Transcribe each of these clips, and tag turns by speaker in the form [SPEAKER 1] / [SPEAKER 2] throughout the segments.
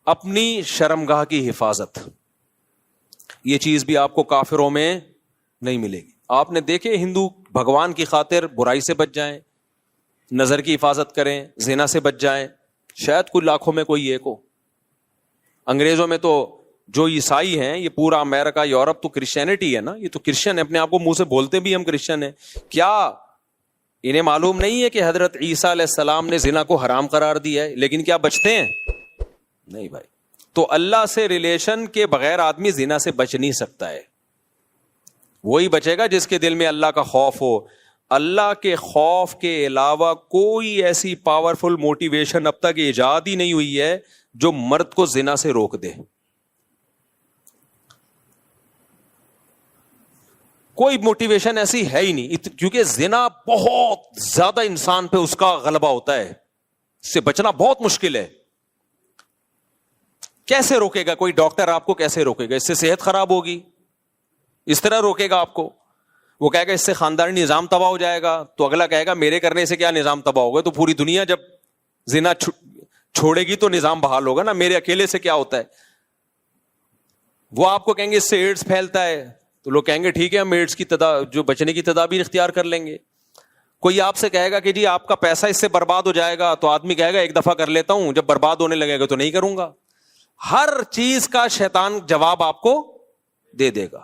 [SPEAKER 1] اپنی شرمگاہ کی حفاظت، یہ چیز بھی آپ کو کافروں میں نہیں ملے گی. آپ نے دیکھے ہندو بھگوان کی خاطر برائی سے بچ جائیں، نظر کی حفاظت کریں، زنا سے بچ جائیں، شاید کچھ لاکھوں میں کوئی ایک ہو. انگریزوں میں تو جو عیسائی ہیں، یہ پورا امریکہ یورپ تو کرسچینٹی ہے نا، یہ تو کرسچن ہے، اپنے آپ کو منہ سے بولتے بھی ہم کرسچن ہیں. کیا انہیں معلوم نہیں ہے کہ حضرت عیسیٰ علیہ السلام نے زنا کو حرام قرار دیا ہے؟ لیکن کیا بچتے ہیں؟ نہیں بھائی. تو اللہ سے ریلیشن کے بغیر آدمی زنا سے بچ نہیں سکتا ہے. وہی بچے گا جس کے دل میں اللہ کا خوف ہو. اللہ کے خوف کے علاوہ کوئی ایسی پاورفل موٹیویشن اب تک ایجاد ہی نہیں ہوئی ہے جو مرد کو زنا سے روک دے. کوئی موٹیویشن ایسی ہے ہی نہیں، کیونکہ زنا بہت زیادہ انسان پہ اس کا غلبہ ہوتا ہے، اس سے بچنا بہت مشکل ہے. کیسے روکے گا کوئی ڈاکٹر؟ آپ کو کیسے روکے گا؟ اس سے صحت خراب ہوگی، اس طرح روکے گا آپ کو. وہ کہے گا اس سے خاندانی نظام تباہ ہو جائے گا، تو اگلا کہے گا میرے کرنے سے کیا نظام تباہ ہوگا؟ تو پوری دنیا جب زنا چھوڑے گی تو نظام بحال ہوگا نا، میرے اکیلے سے کیا ہوتا ہے؟ وہ آپ کو کہیں گے اس سے ایڈز پھیلتا ہے، تو لوگ کہیں گے ٹھیک ہے ہم ایڈز کی جو بچنے کی تدابیر اختیار کر لیں گے. کوئی آپ سے کہے گا کہ جی آپ کا پیسہ اس سے برباد ہو جائے گا، تو آدمی کہے گا ایک دفعہ کر لیتا ہوں، جب برباد ہونے لگے گا تو نہیں کروں گا. ہر چیز کا شیطان جواب آپ کو دے دے گا.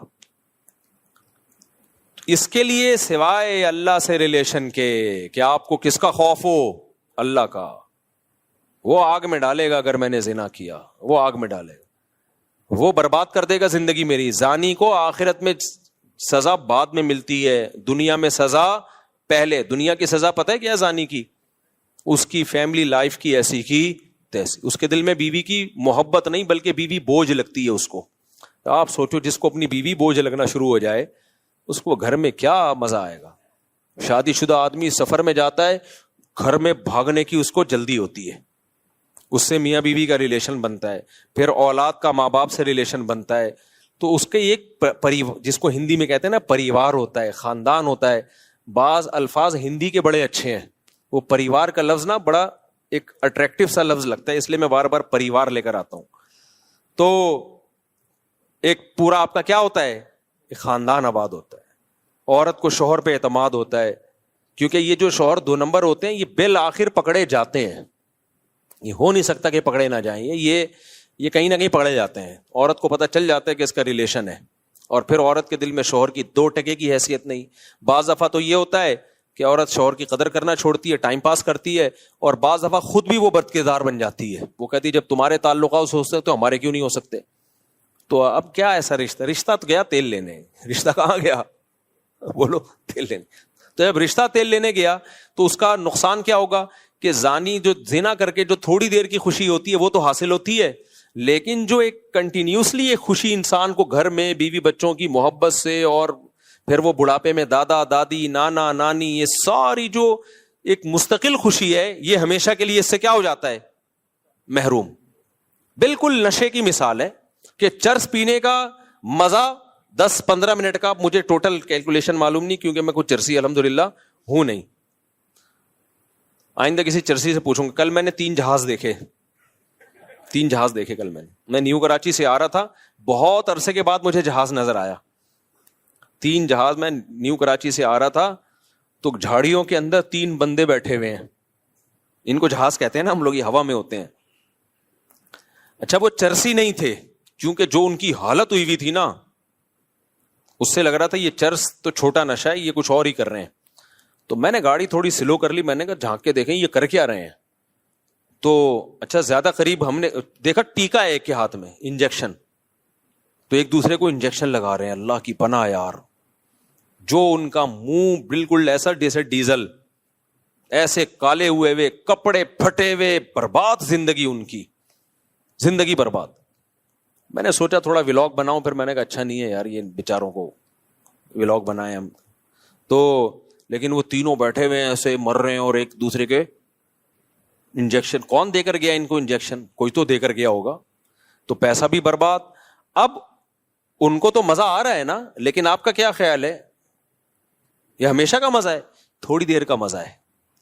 [SPEAKER 1] اس کے لیے سوائے اللہ سے ریلیشن کے کہ آپ کو کس کا خوف ہو؟ اللہ کا. وہ آگ میں ڈالے گا اگر میں نے زنا کیا، وہ آگ میں ڈالے گا، وہ برباد کر دے گا زندگی میری. زانی کو آخرت میں سزا بعد میں ملتی ہے، دنیا میں سزا پہلے. دنیا کی سزا پتہ ہے کیا زانی کی؟ اس کی فیملی لائف کی ایسی کی تیسی. اس کے دل میں بیوی کی محبت نہیں بلکہ بیوی بوجھ لگتی ہے اس کو. آپ سوچو جس کو اپنی بیوی بوجھ لگنا شروع ہو جائے اس کو گھر میں کیا مزہ آئے گا. شادی شدہ آدمی سفر میں جاتا ہے، گھر میں بھاگنے کی اس کو جلدی ہوتی ہے، اس سے میاں بیوی کا ریلیشن بنتا ہے، پھر اولاد کا ماں باپ سے ریلیشن بنتا ہے. تو اس کے ایک جس کو ہندی میں کہتے ہیں نا پریوار ہوتا ہے، خاندان ہوتا ہے. بعض الفاظ ہندی کے بڑے اچھے ہیں. وہ پریوار کا لفظ نا بڑا ایک اٹریکٹیو سا لفظ لگتا ہے، اس لیے میں بار بار پریوار لے کر آتا ہوں. تو ایک پورا آپ کا کیا ہوتا ہے؟ ایک خاندان آباد ہوتا ہے. عورت کو شوہر پہ اعتماد ہوتا ہے، کیونکہ یہ جو شوہر 2 نمبر ہوتے ہیں یہ بالآخر پکڑے جاتے ہیں. یہ ہو نہیں سکتا کہ پکڑے نہ جائیں، یہ کہیں نہ کہیں پکڑے جاتے ہیں. عورت کو پتہ چل جاتا ہے کہ اس کا ریلیشن ہے، اور پھر عورت کے دل میں شوہر کی 2 ٹکے کی حیثیت نہیں. بعض دفعہ تو یہ ہوتا ہے کہ عورت شوہر کی قدر کرنا چھوڑتی ہے، ٹائم پاس کرتی ہے، اور بعض دفعہ خود بھی وہ بد کردار بن جاتی ہے. وہ کہتی ہے جب تمہارے تعلقات ہو سکتے تو ہمارے کیوں نہیں ہو سکتے؟ تو اب کیا ایسا رشتہ تو گیا تیل لینے، رشتہ کہاں گیا؟ بولو تیل لینے. تو جب رشتہ تیل لینے گیا تو اس کا نقصان کیا ہوگا کہ زانی جو زنا کر کے جو تھوڑی دیر کی خوشی ہوتی ہے وہ تو حاصل ہوتی ہے، لیکن جو ایک کنٹینیوسلی ایک خوشی انسان کو گھر میں بیوی بچوں کی محبت سے، اور پھر وہ بڑھاپے میں دادا دادی نانا نانی، یہ ساری جو ایک مستقل خوشی ہے، یہ ہمیشہ کے لیے اس سے کیا ہو جاتا ہے؟ محروم. بالکل نشے کی مثال ہے کہ چرس پینے کا مزہ 10-15 منٹ کا، مجھے ٹوٹل کیلکولیشن معلوم نہیں کیونکہ میں کوئی چرسی الحمدللہ ہوں نہیں، آئندہ کسی چرسی سے پوچھوں گا. کل میں نے 3 جہاز دیکھے. کل میں نیو کراچی سے آ رہا تھا، بہت عرصے کے بعد مجھے جہاز نظر آیا. 3 جہاز. میں نیو کراچی سے آ رہا تھا تو جھاڑیوں کے اندر 3 بندے بیٹھے ہوئے ہیں. ان کو جہاز کہتے ہیں نا ہم لوگ، یہ ہوا میں ہوتے ہیں. اچھا وہ چرسی نہیں تھے، کیونکہ جو ان کی حالت ہوئی تھی نا اس سے لگ رہا تھا یہ چرس تو چھوٹا نشہ ہے، یہ کچھ اور ہی کر رہے ہیں. تو میں نے گاڑی تھوڑی سلو کر لی، میں نے کہا جھانک کے دیکھیں یہ کر کیا رہے ہیں. تو اچھا زیادہ قریب ہم نے دیکھا ٹیکا ہے ایک کے ہاتھ میں، انجیکشن. تو ایک دوسرے کو انجیکشن لگا رہے ہیں. اللہ کی پناہ یار، جو ان کا منہ بالکل ایسا جیسے ڈیزل، ایسے کالے ہوئے، کپڑے پھٹے ہوئے، برباد زندگی، ان کی زندگی برباد. میں نے سوچا تھوڑا ولاگ بناؤں، پھر میں نے کہا اچھا نہیں ہے یار یہ بیچاروں کو ولاگ بنائیں ہم. تو لیکن وہ تینوں بیٹھے ہوئے ہیں ایسے مر رہے ہیں، اور ایک دوسرے کے انجیکشن. کون دے کر گیا ان کو انجیکشن؟ کوئی تو دے کر گیا ہوگا. تو پیسہ بھی برباد. اب ان کو تو مزہ آ رہا ہے نا، لیکن آپ کا کیا خیال ہے؟ یہ ہمیشہ کا مزہ ہے؟ تھوڑی دیر کا مزہ ہے،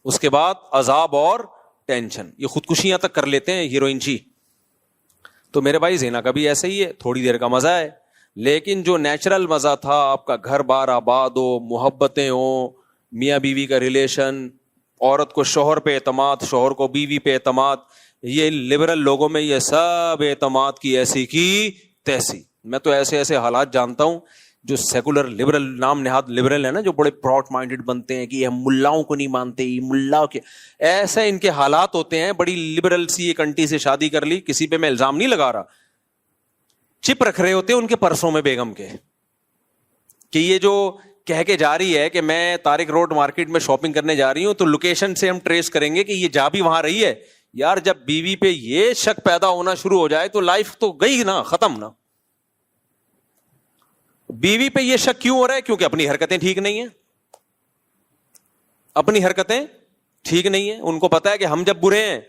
[SPEAKER 1] اس کے بعد عذاب اور ٹینشن. یہ خودکشیاں تک کر لیتے ہیں ہیروئن جی. تو میرے بھائی زنا کا بھی ایسے ہی ہے, تھوڑی دیر کا مزہ ہے, لیکن جو نیچرل مزہ تھا, آپ کا گھر بار آباد ہو, محبتیں ہوں, میاں بیوی کا ریلیشن, عورت کو شوہر پہ اعتماد, شوہر کو بیوی پہ اعتماد, یہ لبرل لوگوں میں یہ سب اعتماد کی ایسی کی تیسی. میں تو ایسے ایسے حالات جانتا ہوں جو سیکولر لبرل, نام نہاد لبرل ہے نا, جو بڑے براڈ مائنڈڈ بنتے ہیں کہ ہم ملاؤں کو نہیں مانتے, یہ ملاؤں کے ایسے ان کے حالات ہوتے ہیں. بڑی لبرل سی ایک انٹی سے شادی کر لی, کسی پہ میں الزام نہیں لگا رہا, چپ رکھ رہے ہوتے ہیں ان کے پرسوں میں بیگم کے, کہ یہ جو کہہ کے جا رہی ہے کہ میں طارق روڈ مارکیٹ میں شاپنگ کرنے جا رہی ہوں, تو لوکیشن سے ہم ٹریس کریں گے کہ یہ جا بھی وہاں رہی ہے. یار جب بیوی پہ یہ شک پیدا ہونا شروع ہو جائے تو لائف تو گئی نا, ختم نا. بیوی پہ یہ شک کیوں ہو رہا ہے؟ کیونکہ اپنی حرکتیں ٹھیک نہیں ہیں, اپنی حرکتیں ٹھیک نہیں ہیں. ان کو پتا ہے کہ ہم جب برے ہیں,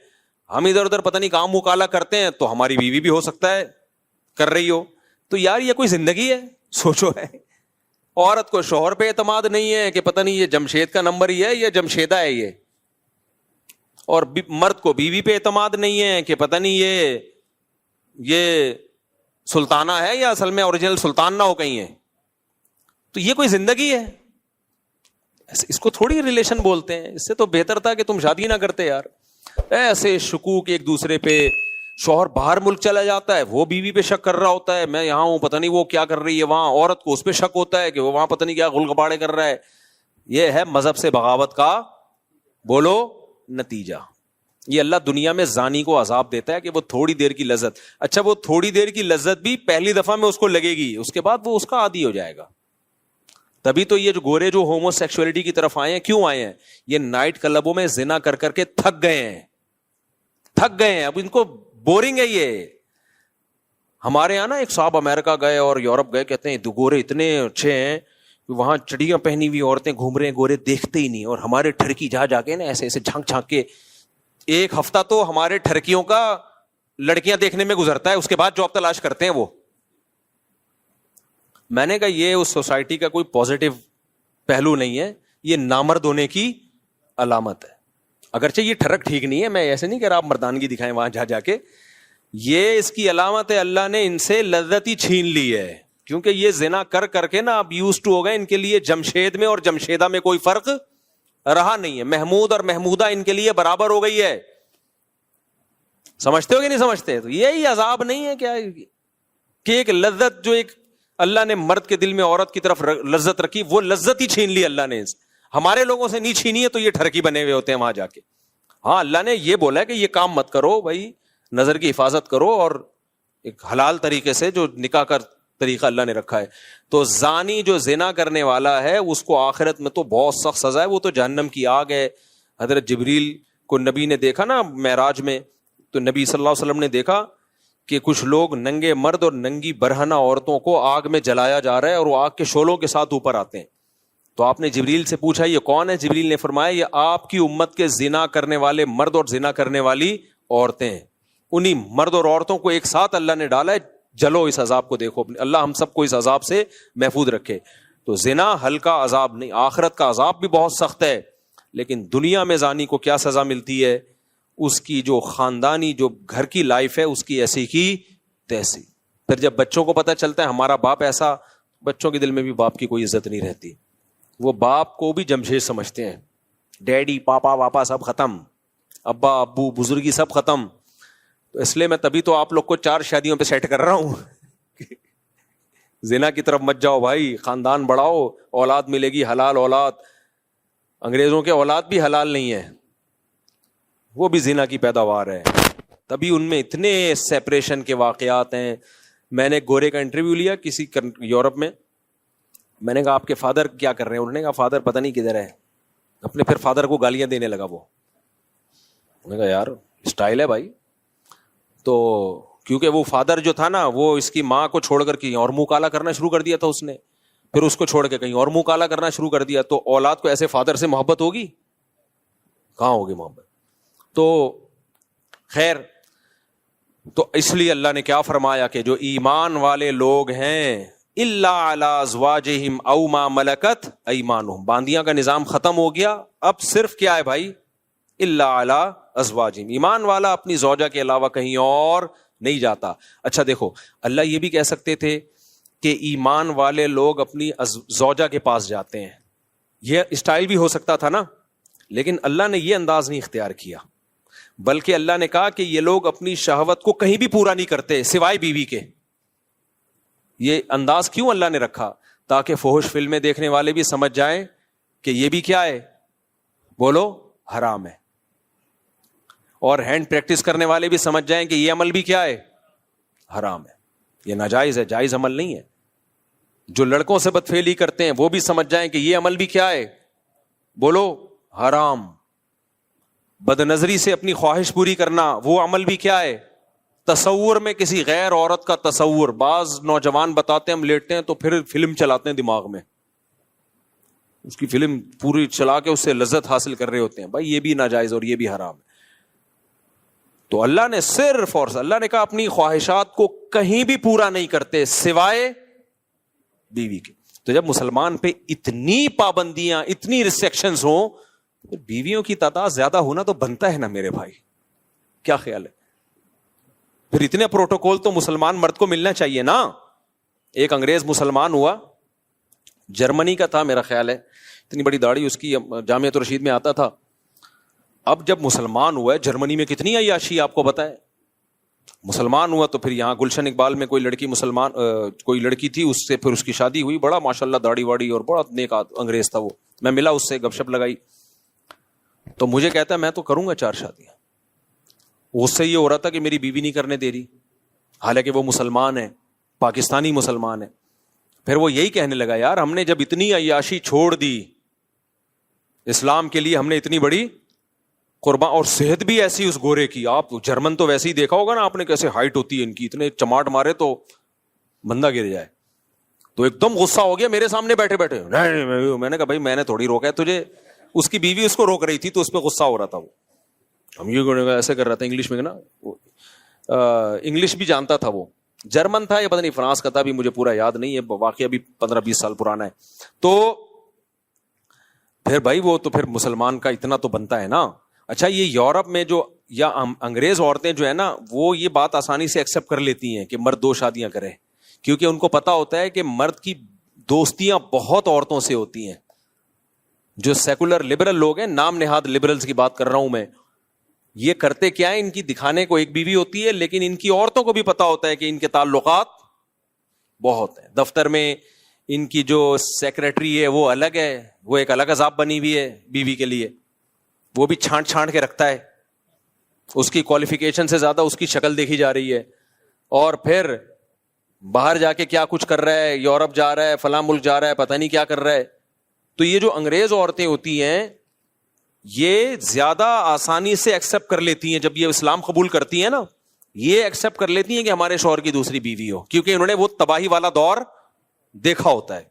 [SPEAKER 1] ہم ادھر ادھر پتہ نہیں کام مکالا کرتے ہیں, تو ہماری بیوی بھی ہو سکتا ہے کر رہی ہو. تو یار یہ کوئی زندگی ہے؟ سوچو. ہے عورت کو شوہر پہ اعتماد نہیں ہے کہ پتہ نہیں یہ جمشید کا نمبر ہی ہے یا جمشیدہ ہے یہ, اور مرد کو بیوی پہ اعتماد نہیں ہے کہ پتہ نہیں یہ سلطانہ ہے یا اصل میں اوریجنل سلطان نہ ہو کہیں ہے. تو یہ کوئی زندگی ہے؟ اس کو تھوڑی ریلیشن بولتے ہیں. اس سے تو بہتر تھا کہ تم شادی نہ کرتے یار. ایسے شکوک ایک دوسرے پہ, شوہر باہر ملک چلا جاتا ہے, وہ بیوی پہ شک کر رہا ہوتا ہے, میں یہاں ہوں پتہ نہیں وہ کیا کر رہی ہے وہاں, عورت کو اس پہ شک ہوتا ہے کہ وہ وہاں پتہ نہیں کیا غلغباڑے کر رہا ہے. یہ ہے مذہب سے بغاوت کا بولو نتیجہ. یہ اللہ دنیا میں زانی کو عذاب دیتا ہے کہ وہ تھوڑی دیر کی لذت, اچھا وہ تھوڑی دیر کی لذت بھی پہلی دفعہ میں اس کو لگے گی, اس کے بعد وہ اس کا عادی ہو جائے گا. تبھی تو یہ جو گورے جو ہومو سیکسولیٹی کی طرف آئے ہیں, کیوں آئے ہیں؟ یہ نائٹ کلبوں میں زنا کر کر کے تھک گئے ہیں, اب ان کو بورنگ ہے یہ. ہمارے یہاں نا ایک صاحب امریکہ گئے اور یورپ گئے, کہتے ہیں گورے اتنے اچھے ہیں, وہاں چڑیاں پہنی ہوئی عورتیں گھوم رہے ہیں, گورے دیکھتے ہی نہیں, اور ہمارے ٹھرکی جا جا کے نا ایسے ایسے جھانک جھانک کے, ایک ہفتہ تو ہمارے ٹھرکیوں کا لڑکیاں دیکھنے میں گزرتا ہے, اس کے بعد جاب تلاش کرتے ہیں وہ. میں نے کہا یہ اس سوسائٹی کا کوئی پازیٹو پہلو نہیں ہے, یہ نامرد ہونے کی علامت ہے. اگرچہ یہ ٹھرک ٹھیک نہیں ہے, میں ایسے نہیں کہہ رہا آپ مردانگی دکھائیں وہاں جا جا کے, یہ اس کی علامت ہے اللہ نے ان سے لذت ہی چھین لی ہے, کیونکہ یہ زنا کر کر کے نا اب یوز ٹو ہو گئے. ان کے لیے جمشید میں اور جمشیدہ میں کوئی فرق رہا نہیں ہے, محمود اور محمودہ ان کے لیے برابر ہو گئی ہے. سمجھتے ہو کہ نہیں سمجھتے؟ تو یہی عذاب نہیں ہے کیا کہ ایک لذت جو ایک اللہ نے مرد کے دل میں عورت کی طرف لذت رکھی, وہ لذت ہی چھین لی اللہ نے. ہمارے لوگوں سے نہیں چھینی ہے تو یہ ٹھرکی بنے ہوئے ہوتے ہیں وہاں جا کے. ہاں اللہ نے یہ بولا ہے کہ یہ کام مت کرو بھائی, نظر کی حفاظت کرو, اور ایک حلال طریقے سے جو نکاح کا طریقہ اللہ نے رکھا ہے. تو زانی جو زنا کرنے والا ہے اس کو آخرت میں تو بہت سخت سزا ہے, وہ تو جہنم کی آگ ہے. حضرت جبریل کو نبی نے دیکھا نا معراج میں, تو نبی صلی اللہ علیہ وسلم نے دیکھا کہ کچھ لوگ ننگے مرد اور ننگی برہنہ عورتوں کو آگ میں جلایا جا رہا ہے, اور وہ آگ کے شعلوں کے ساتھ اوپر آتے ہیں. تو آپ نے جبریل سے پوچھا یہ کون ہے؟ جبریل نے فرمایا یہ آپ کی امت کے زنا کرنے والے مرد اور زنا کرنے والی عورتیں ہیں. انہی مرد اور عورتوں کو ایک ساتھ اللہ نے ڈالا ہے, جلو اس عذاب کو دیکھو. اللہ ہم سب کو اس عذاب سے محفوظ رکھے. تو زنا ہلکا عذاب نہیں, آخرت کا عذاب بھی بہت سخت ہے. لیکن دنیا میں زانی کو کیا سزا ملتی ہے؟ اس کی جو خاندانی جو گھر کی لائف ہے اس کی ایسی کی تیسی. پھر جب بچوں کو پتہ چلتا ہے ہمارا باپ ایسا, بچوں کے دل میں بھی باپ کی کوئی عزت نہیں رہتی. وہ باپ کو بھی جمشید سمجھتے ہیں, ڈیڈی پاپا واپا سب ختم, ابا ابو بزرگی سب ختم. تو اس لیے میں تبھی تو آپ لوگ کو 4 شادیوں پہ سیٹ کر رہا ہوں. زنا کی طرف مت جاؤ بھائی, خاندان بڑھاؤ, اولاد ملے گی حلال اولاد. انگریزوں کے اولاد بھی حلال نہیں ہے, وہ بھی زنا کی پیداوار ہے. تبھی ان میں اتنے سیپریشن کے واقعات ہیں. میں نے گورے کا انٹرویو لیا کسی یورپ میں نے کہا آپ کے فادر کیا کر رہے ہیں؟ انہوں نے کہا فادر پتہ نہیں کدھر ہے. اپنے پھر فادر کو گالیاں دینے لگا وہ. انہوں نے کہا یار اسٹائل ہے بھائی. تو کیونکہ وہ فادر جو تھا نا وہ اس کی ماں کو چھوڑ کر کہیں اور منہ کالا کرنا شروع کر دیا تھا اس نے, پھر اس کو چھوڑ کے کہیں اور منہ کالا کرنا شروع کر دیا. تو اولاد کو ایسے فادر سے محبت ہوگی؟ کہاں ہوگی محبت. تو خیر, تو اس لیے اللہ نے کیا فرمایا کہ جو ایمان والے لوگ ہیں الا علی ازواجہم او ما ملکت ایمانہم, باندیاں کا نظام ختم ہو گیا. اب صرف کیا ہے بھائی؟ الا علی ازواجہم, ایمان والا اپنی زوجہ کے علاوہ کہیں اور نہیں جاتا. اچھا دیکھو, اللہ یہ بھی کہہ سکتے تھے کہ ایمان والے لوگ اپنی زوجہ کے پاس جاتے ہیں, یہ اسٹائل بھی ہو سکتا تھا نا, لیکن اللہ نے یہ انداز نہیں اختیار کیا, بلکہ اللہ نے کہا کہ یہ لوگ اپنی شہوت کو کہیں بھی پورا نہیں کرتے سوائے بیوی کے. یہ انداز کیوں اللہ نے رکھا؟ تاکہ فحش فلمیں دیکھنے والے بھی سمجھ جائیں کہ یہ بھی کیا ہے, بولو, حرام ہے, اور ہینڈ پریکٹس کرنے والے بھی سمجھ جائیں کہ یہ عمل بھی کیا ہے, حرام ہے, یہ ناجائز ہے, جائز عمل نہیں ہے. جو لڑکوں سے بدفعلی کرتے ہیں وہ بھی سمجھ جائیں کہ یہ عمل بھی کیا ہے, بولو, حرام. بد نظری سے اپنی خواہش پوری کرنا وہ عمل بھی کیا ہے, تصور میں کسی غیر عورت کا تصور. بعض نوجوان بتاتے ہیں ہم لیٹتے ہیں تو پھر فلم چلاتے ہیں دماغ میں, اس کی فلم پوری چلا کے اس سے لذت حاصل کر رہے ہوتے ہیں. بھائی یہ بھی ناجائز اور یہ بھی حرام ہے. تو اللہ نے صرف اور اللہ نے کہا اپنی خواہشات کو کہیں بھی پورا نہیں کرتے سوائے بیوی کے. تو جب مسلمان پہ اتنی پابندیاں, اتنی ریسٹرکشنز ہوں, تو بیویوں کی تعداد زیادہ ہونا تو بنتا ہے نا میرے بھائی, کیا خیال ہے؟ پھر اتنے پروٹوکول تو مسلمان مرد کو ملنا چاہیے نا. ایک انگریز مسلمان ہوا, جرمنی کا تھا میرا خیال ہے, اتنی بڑی داڑھی اس کی, جامعۃ الرشید میں آتا تھا. اب جب مسلمان ہوا ہے, جرمنی میں کتنی عیاشی آپ کو بتائے, مسلمان ہوا تو پھر یہاں گلشن اقبال میں کوئی لڑکی مسلمان کوئی لڑکی تھی, اس سے پھر اس کی شادی ہوئی. بڑا ماشاءاللہ داڑھی واڑی اور بڑا نیک انگریز تھا وہ. میں ملا اس سے, گپ شپ لگائی, تو مجھے کہتا ہے میں تو کروں گا 4 شادیاں. اس سے یہ ہو رہا تھا کہ میری بیوی نہیں کرنے دے رہی, حالانکہ وہ مسلمان ہے, پاکستانی مسلمان ہے. پھر وہ یہی کہنے لگا, یار ہم نے جب اتنی عیاشی چھوڑ دی اسلام کے لیے, ہم نے اتنی بڑی قربان, اور صحت بھی ایسی اس گورے کی. آپ جرمن تو ویسے ہی دیکھا ہوگا نا آپ نے, کیسے ہائٹ ہوتی ہے ان کی, اتنے چماٹ مارے تو بندہ گر جائے. تو ایک دم غصہ ہو گیا میرے سامنے بیٹھے بیٹھے. نہیں, میں نے کہا بھائی میں نے تھوڑی روکا ہے تجھے, اس کی بیوی اس کو روک رہی تھی تو اس پہ غصہ ہو رہا تھا. وہ ہم یہ ایسے کر رہا تھا انگلش میں نا, انگلش بھی جانتا تھا. وہ جرمن تھا یا پتہ نہیں فرانس کا تھا, بھی مجھے پورا یاد نہیں ہے, واقعہ بھی 15-20 سال پرانا ہے. تو پھر بھائی وہ تو پھر مسلمان کا اتنا تو بنتا ہے نا. اچھا یہ یورپ میں جو یا انگریز عورتیں جو ہے نا, وہ یہ بات آسانی سے ایکسپٹ کر لیتی ہیں کہ مرد 2 شادیاں کرے, کیونکہ ان کو پتا ہوتا ہے کہ مرد کی دوستیاں بہت عورتوں سے ہوتی ہیں. جو سیکولر لبرل لوگ ہیں, نام نہاد لبرلز کی بات کر رہا ہوں میں, یہ کرتے کیا ہے, ان کی دکھانے کو ایک بیوی ہوتی ہے, لیکن ان کی عورتوں کو بھی پتا ہوتا ہے کہ ان کے تعلقات بہت ہیں. دفتر میں ان کی جو سیکرٹری ہے وہ الگ ہے, وہ ایک الگ عذاب بنی ہوئی ہے بیوی کے لیے, وہ بھی چھانٹ چھانٹ کے رکھتا ہے, اس کی کوالیفیکیشن سے زیادہ اس کی شکل دیکھی جا رہی ہے. اور پھر باہر جا کے کیا کچھ کر رہا ہے, یورپ جا رہا ہے, فلاں ملک جا رہا ہے, پتہ نہیں کیا کر رہا ہے. تو یہ جو انگریز عورتیں ہوتی ہیں یہ زیادہ آسانی سے ایکسپٹ کر لیتی ہیں, جب یہ اسلام قبول کرتی ہیں نا, یہ ایکسپٹ کر لیتی ہیں کہ ہمارے شوہر کی دوسری بیوی ہو, کیونکہ انہوں نے وہ تباہی والا دور دیکھا ہوتا ہے,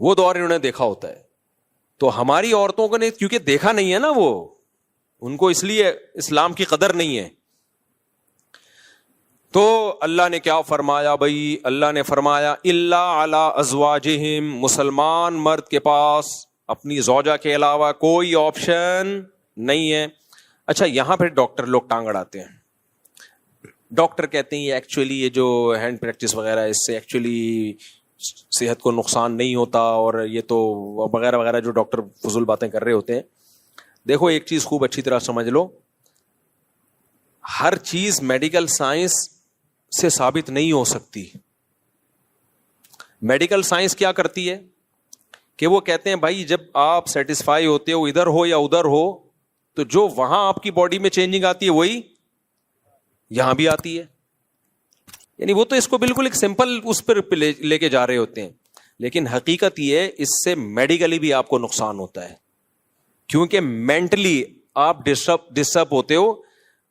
[SPEAKER 1] وہ دور انہوں نے دیکھا ہوتا ہے. تو ہماری عورتوں کو نے کیونکہ دیکھا نہیں ہے نا, وہ ان کو اس لیے اسلام کی قدر نہیں ہے. تو اللہ نے کیا فرمایا بھائی, اللہ نے فرمایا الا علی ازواجہم, مسلمان مرد کے پاس اپنی زوجہ کے علاوہ کوئی آپشن نہیں ہے. اچھا یہاں پھر ڈاکٹر لوگ ٹانگ اڑاتے ہیں. ڈاکٹر کہتے ہیں یہ ایکچولی یہ جو ہینڈ پریکٹس وغیرہ ہے اس سے ایکچولی صحت کو نقصان نہیں ہوتا, اور یہ تو وغیرہ وغیرہ جو ڈاکٹر فضول باتیں کر رہے ہوتے ہیں. دیکھو ایک چیز خوب اچھی طرح سمجھ لو, ہر چیز میڈیکل سائنس سے ثابت نہیں ہو سکتی. میڈیکل سائنس کیا کرتی ہے کہ وہ کہتے ہیں بھائی جب آپ سیٹسفائی ہوتے ہو ادھر ہو یا ادھر ہو, تو جو وہاں آپ کی باڈی میں چینجنگ آتی ہے وہی یہاں بھی آتی ہے. یعنی وہ تو اس کو بالکل ایک سمپل اس پر لے کے جا رہے ہوتے ہیں, لیکن حقیقت یہ ہے اس سے میڈیکلی بھی آپ کو نقصان ہوتا ہے, کیونکہ مینٹلی آپ ڈسٹرب ہوتے ہو.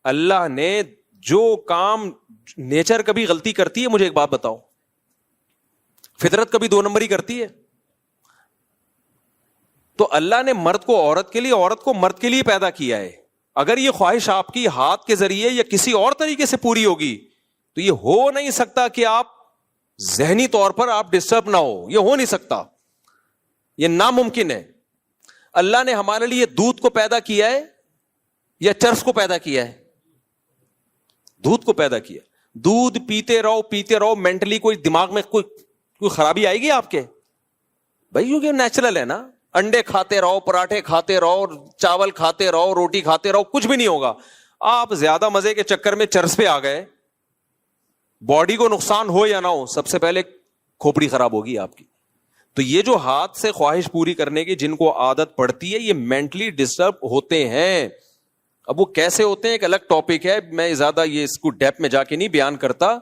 [SPEAKER 1] اللہ نے جو کام, نیچر کبھی غلطی کرتی ہے, مجھے ایک بات بتاؤ, فطرت کبھی 2 نمبری کرتی ہے؟ تو اللہ نے مرد کو عورت کے لیے, عورت کو مرد کے لیے پیدا کیا ہے. اگر یہ خواہش آپ کی ہاتھ کے ذریعے یا کسی اور طریقے سے پوری ہوگی تو یہ ہو نہیں سکتا کہ آپ ذہنی طور پر آپ ڈسٹرب نہ ہو, یہ ہو نہیں سکتا, یہ ناممکن ہے. اللہ نے ہمارے لیے دودھ کو پیدا کیا ہے یا چرس کو پیدا کیا ہے؟ دودھ کو پیدا کیا. دودھ پیتے رہو, مینٹلی کوئی دماغ میں کوئی خرابی آئے گی آپ کے؟ بھائی کیونکہ نیچرل ہے نا. انڈے کھاتے رہو, پراٹھے کھاتے رہو, چاول کھاتے رہو, روٹی کھاتے رہو, کچھ بھی نہیں ہوگا. آپ زیادہ مزے کے چکر میں چرس پہ آ گئے, باڈی کو نقصان ہو یا نہ ہو, سب سے پہلے کھوپڑی خراب ہوگی آپ کی. تو یہ جو ہاتھ سے خواہش پوری کرنے کی جن کو عادت پڑتی ہے, یہ مینٹلی ڈسٹرب ہوتے ہیں. اب وہ کیسے ہوتے ہیں ایک الگ ٹاپک ہے, میں زیادہ یہ اس کو ڈیپ میں جا کے نہیں بیان کرتا.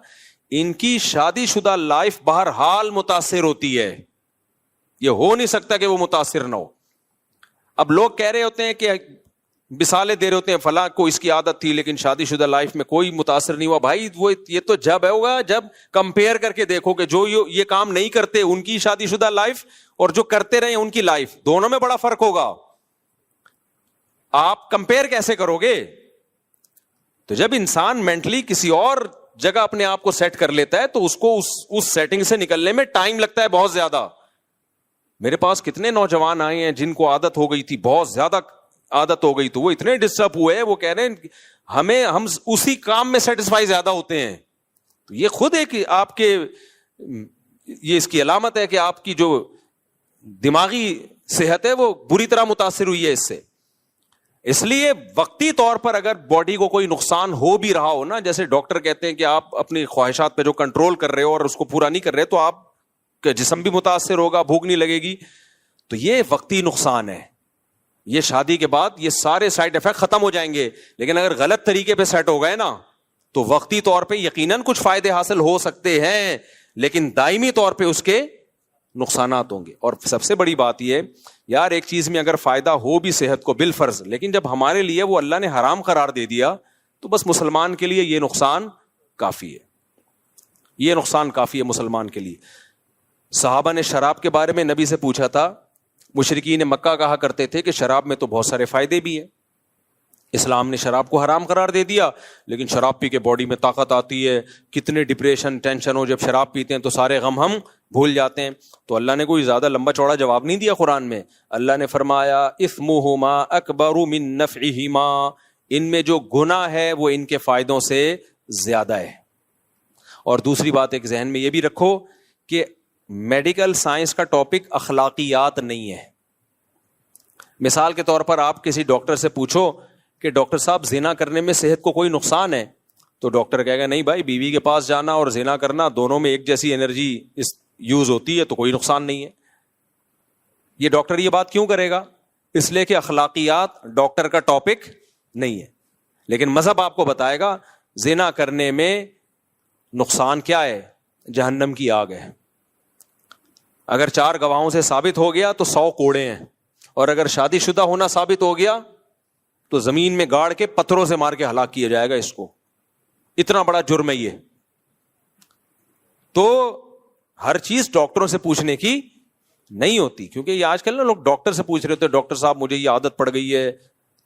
[SPEAKER 1] ان کی شادی شدہ لائف بہرحال متاثر ہوتی ہے, یہ ہو نہیں سکتا کہ وہ متاثر نہ ہو. اب لوگ کہہ رہے ہوتے ہیں کہ مثالیں دے رہے ہوتے ہیں, فلاں کو اس کی عادت تھی لیکن شادی شدہ لائف میں کوئی متاثر نہیں ہوا. بھائی وہ یہ تو جب ہوگا جب کمپیئر کر کے دیکھو کہ جو یہ کام نہیں کرتے ان کی شادی شدہ لائف اور جو کرتے رہے ان کی لائف, دونوں میں بڑا فرق ہوگا. آپ کمپیئر کیسے کرو گے؟ تو جب انسان مینٹلی کسی اور جگہ اپنے آپ کو سیٹ کر لیتا ہے تو اس کو اس سیٹنگ سے نکلنے میں ٹائم لگتا ہے بہت زیادہ. میرے پاس کتنے نوجوان آئے ہیں جن کو عادت ہو گئی تھی, بہت زیادہ عادت ہو گئی, تو وہ اتنے ڈسٹرب ہوئے, وہ کہہ رہے ہیں ہم اسی کام میں سیٹسفائی زیادہ ہوتے ہیں. تو یہ خود ایک آپ کے یہ اس کی علامت ہے کہ آپ کی جو دماغی صحت ہے وہ بری طرح متاثر ہوئی ہے اس سے. اس لیے وقتی طور پر اگر باڈی کو کوئی نقصان ہو بھی رہا ہو نا, جیسے ڈاکٹر کہتے ہیں کہ آپ اپنی خواہشات پہ جو کنٹرول کر رہے ہو اور اس کو پورا نہیں کر رہے, تو آپ کا جسم بھی متاثر ہوگا, بھوک نہیں لگے گی, تو یہ وقتی نقصان ہے. یہ شادی کے بعد یہ سارے سائیڈ افیکٹ ختم ہو جائیں گے, لیکن اگر غلط طریقے پہ سیٹ ہو گئے نا تو وقتی طور پہ یقیناً کچھ فائدے حاصل ہو سکتے ہیں, لیکن دائمی طور پہ اس کے نقصانات ہوں گے. اور سب سے بڑی بات یہ, یار ایک چیز میں اگر فائدہ ہو بھی صحت کو بالفرض, لیکن جب ہمارے لیے وہ اللہ نے حرام قرار دے دیا تو بس مسلمان کے لیے یہ نقصان کافی ہے, یہ نقصان کافی ہے مسلمان کے لیے. صحابہ نے شراب کے بارے میں نبی سے پوچھا تھا. مشرکین مکہ کہا کرتے تھے کہ شراب میں تو بہت سارے فائدے بھی ہیں, اسلام نے شراب کو حرام قرار دے دیا, لیکن شراب پی کے باڈی میں طاقت آتی ہے, کتنے ڈپریشن ٹینشن ہو, جب شراب پیتے ہیں تو سارے غم ہم بھول جاتے ہیں. تو اللہ نے کوئی زیادہ لمبا چوڑا جواب نہیں دیا قرآن میں. اللہ نے فرمایا اثمہما اکبر من نفعہما, ان میں جو گناہ ہے وہ ان کے فائدوں سے زیادہ ہے. اور دوسری بات ایک ذہن میں یہ بھی رکھو کہ میڈیکل سائنس کا ٹاپک اخلاقیات نہیں ہے. مثال کے طور پر آپ کسی ڈاکٹر سے پوچھو کہ ڈاکٹر صاحب زنا کرنے میں صحت کو کوئی نقصان ہے, تو ڈاکٹر کہے گا نہیں بھائی, بیوی کے پاس جانا اور زنا کرنا دونوں میں ایک جیسی انرجی یوز ہوتی ہے, تو کوئی نقصان نہیں ہے. یہ ڈاکٹر یہ بات کیوں کرے گا؟ اس لیے کہ اخلاقیات ڈاکٹر کا ٹاپک نہیں ہے. لیکن مذہب آپ کو بتائے گا زنا کرنے میں نقصان کیا ہے, جہنم کی آگ ہے. اگر 4 گواہوں سے ثابت ہو گیا تو 100 کوڑے ہیں, اور اگر شادی شدہ ہونا ثابت ہو گیا تو زمین میں گاڑ کے پتھروں سے مار کے ہلاک کیا جائے گا اس کو. اتنا بڑا جرم ہے یہ. تو ہر چیز ڈاکٹروں سے پوچھنے کی نہیں ہوتی, کیونکہ یہ آج کل نا لوگ ڈاکٹر سے پوچھ رہے ہوتے ہیں, ڈاکٹر صاحب مجھے یہ عادت پڑ گئی ہے.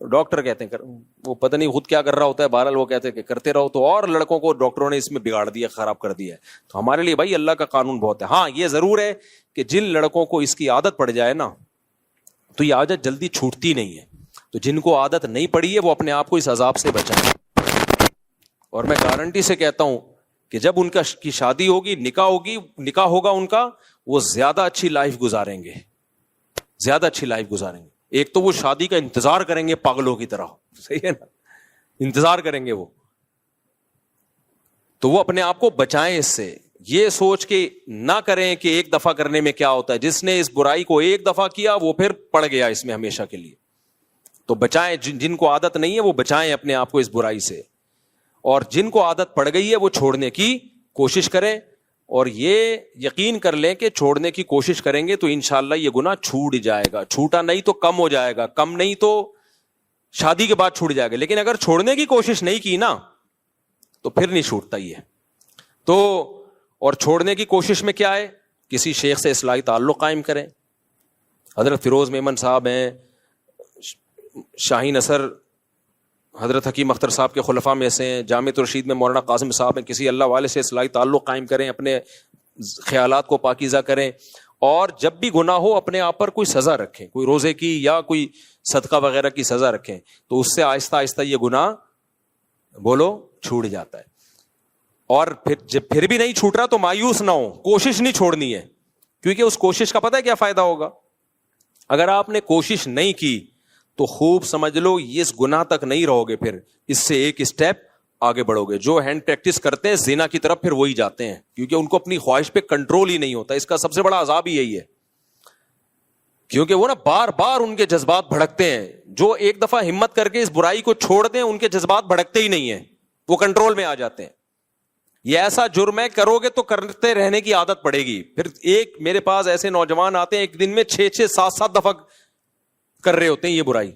[SPEAKER 1] ڈاکٹر کہتے ہیں وہ پتہ نہیں خود کیا کر رہا ہوتا ہے, بہرحال وہ کہتے ہیں کہ کرتے رہو. تو اور لڑکوں کو ڈاکٹروں نے اس میں بگاڑ دیا, خراب کر دیا ہے. تو ہمارے لیے بھائی اللہ کا قانون بہت ہے. ہاں یہ ضرور ہے کہ جن لڑکوں کو اس کی عادت پڑ جائے نا تو یہ عادت جلدی چھوٹتی نہیں ہے. تو جن کو عادت نہیں پڑی ہے وہ اپنے آپ کو اس عذاب سے بچائیں. اور میں گارنٹی سے کہتا ہوں کہ جب ان کی شادی ہوگی, نکاح ہوگا ان کا, وہ زیادہ اچھی لائف گزاریں گے, زیادہ اچھی لائف گزاریں گے. ایک تو وہ شادی کا انتظار کریں گے پاگلوں کی طرح, صحیح ہے نا, انتظار کریں گے وہ. تو وہ اپنے آپ کو بچائیں اس سے, یہ سوچ کے نہ کریں کہ ایک دفعہ کرنے میں کیا ہوتا ہے. جس نے اس برائی کو ایک دفعہ کیا وہ پھر پڑ گیا اس میں ہمیشہ کے لیے. تو بچائیں, جن کو عادت نہیں ہے وہ بچائیں اپنے آپ کو اس برائی سے, اور جن کو عادت پڑ گئی ہے وہ چھوڑنے کی کوشش کریں. اور یہ یقین کر لیں کہ چھوڑنے کی کوشش کریں گے تو انشاءاللہ یہ گناہ چھوٹ جائے گا. چھوٹا نہیں تو کم ہو جائے گا, کم نہیں تو شادی کے بعد چھوٹ جائے گا. لیکن اگر چھوڑنے کی کوشش نہیں کی نا تو پھر نہیں چھوٹتا یہ. تو اور چھوڑنے کی کوشش میں کیا ہے, کسی شیخ سے اصلاحی تعلق قائم کریں. حضرت فیروز میمن صاحب ہیں, شاہین اثر حضرت حکیم اختر صاحب کے خلفاء میں سے ہیں, جامع الرشید میں مولانا قاسم صاحب ہیں. کسی اللہ والے سے اصلاحی تعلق قائم کریں, اپنے خیالات کو پاکیزہ کریں, اور جب بھی گناہ ہو اپنے آپ پر کوئی سزا رکھیں, کوئی روزے کی یا کوئی صدقہ وغیرہ کی سزا رکھیں, تو اس سے آہستہ آہستہ یہ گناہ بولو چھوٹ جاتا ہے. اور پھر بھی نہیں چھوٹ رہا تو مایوس نہ ہو, کوشش نہیں چھوڑنی ہے, کیونکہ اس کوشش کا پتہ ہے کیا فائدہ ہوگا. اگر آپ نے کوشش نہیں کی تو خوب سمجھ لو اس گناہ تک نہیں رہو گے, پھر اس سے ایک اسٹیپ آگے بڑھو گے. جو ہینڈ پریکٹس کرتے ہیں زنا کی طرف پھر وہی جاتے ہیں, کیونکہ ان کو اپنی خواہش پہ کنٹرول ہی نہیں ہوتا. اس کا سب سے بڑا عذاب ہی یہی ہے, کیونکہ وہ نا بار بار ان کے جذبات بھڑکتے ہیں. جو ایک دفعہ ہمت کر کے اس برائی کو چھوڑ دیں ان کے جذبات بھڑکتے ہی نہیں ہیں, وہ کنٹرول میں آ جاتے ہیں. یہ ایسا جرم ہے, کرو گے تو کرتے رہنے کی عادت پڑے گی. پھر ایک میرے پاس ایسے نوجوان آتے ہیں ایک دن میں 6-7 دفعہ کر رہے ہوتے ہیں یہ برائی.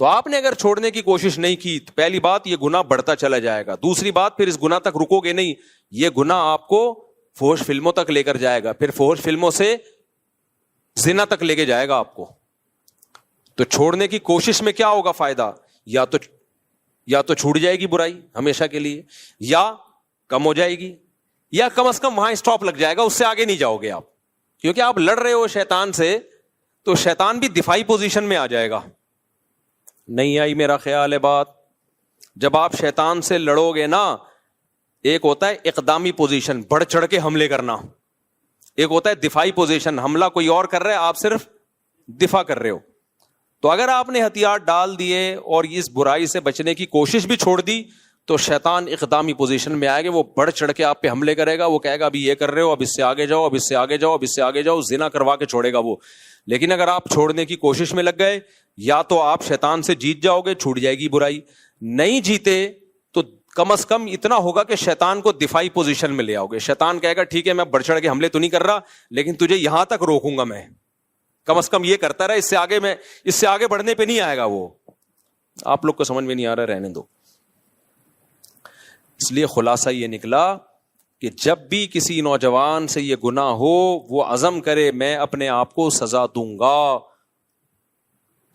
[SPEAKER 1] تو آپ نے اگر چھوڑنے کی کوشش نہیں کی تو پہلی بات یہ گناہ بڑھتا چلا جائے گا. دوسری بات پھر اس گناہ تک رکو گے نہیں, یہ گناہ آپ کو فحش فلموں تک لے کر جائے گا, پھر فحش فلموں سے زنا تک لے کے جائے گا آپ کو. تو چھوڑنے کی کوشش میں کیا ہوگا فائدہ, یا تو چھوٹ جائے گی برائی ہمیشہ کے لیے, یا کم ہو جائے گی, یا کم از کم وہاں اسٹاپ لگ جائے گا, اس سے آگے نہیں جاؤ گے آپ. کیونکہ آپ لڑ رہے ہو شیطان سے تو شیطان بھی دفاعی پوزیشن میں آ جائے گا. نہیں آئی میرا خیال ہے بات. جب آپ شیطان سے لڑو گے نا, ایک ہوتا ہے اقدامی پوزیشن, بڑھ چڑھ کے حملے کرنا, ایک ہوتا ہے دفاعی پوزیشن, حملہ کوئی اور کر رہا ہے آپ صرف دفاع کر رہے ہو. تو اگر آپ نے ہتھیار ڈال دیے اور اس برائی سے بچنے کی کوشش بھی چھوڑ دی تو شیطان اقدامی پوزیشن میں آئے گا, وہ بڑھ چڑھ کے آپ پہ حملے کرے گا. وہ کہے گا ابھی یہ کر رہے ہو, اب اس سے آگے جاؤ, اب اس سے آگے جاؤ, اب اس سے آگے جاؤ, زنا کروا کے چھوڑے گا وہ. لیکن اگر آپ چھوڑنے کی کوشش میں لگ گئے, یا تو آپ شیطان سے جیت جاؤ گے, چھوٹ جائے گی برائی. نہیں جیتے تو کم از کم اتنا ہوگا کہ شیطان کو دفاعی پوزیشن میں لے آؤ گے. شیطان کہے گا ٹھیک ہے میں بڑھ چڑھ کے حملے تو نہیں کر رہا, لیکن تجھے یہاں تک روکوں گا میں, کم از کم یہ کرتا رہا, اس سے آگے بڑھنے پہ نہیں آئے گا وہ. آپ لوگ کو سمجھ میں نہیں آ رہا, رہنے دو. اس لیے خلاصہ یہ نکلا کہ جب بھی کسی نوجوان سے یہ گناہ ہو وہ عزم کرے میں اپنے آپ کو سزا دوں گا.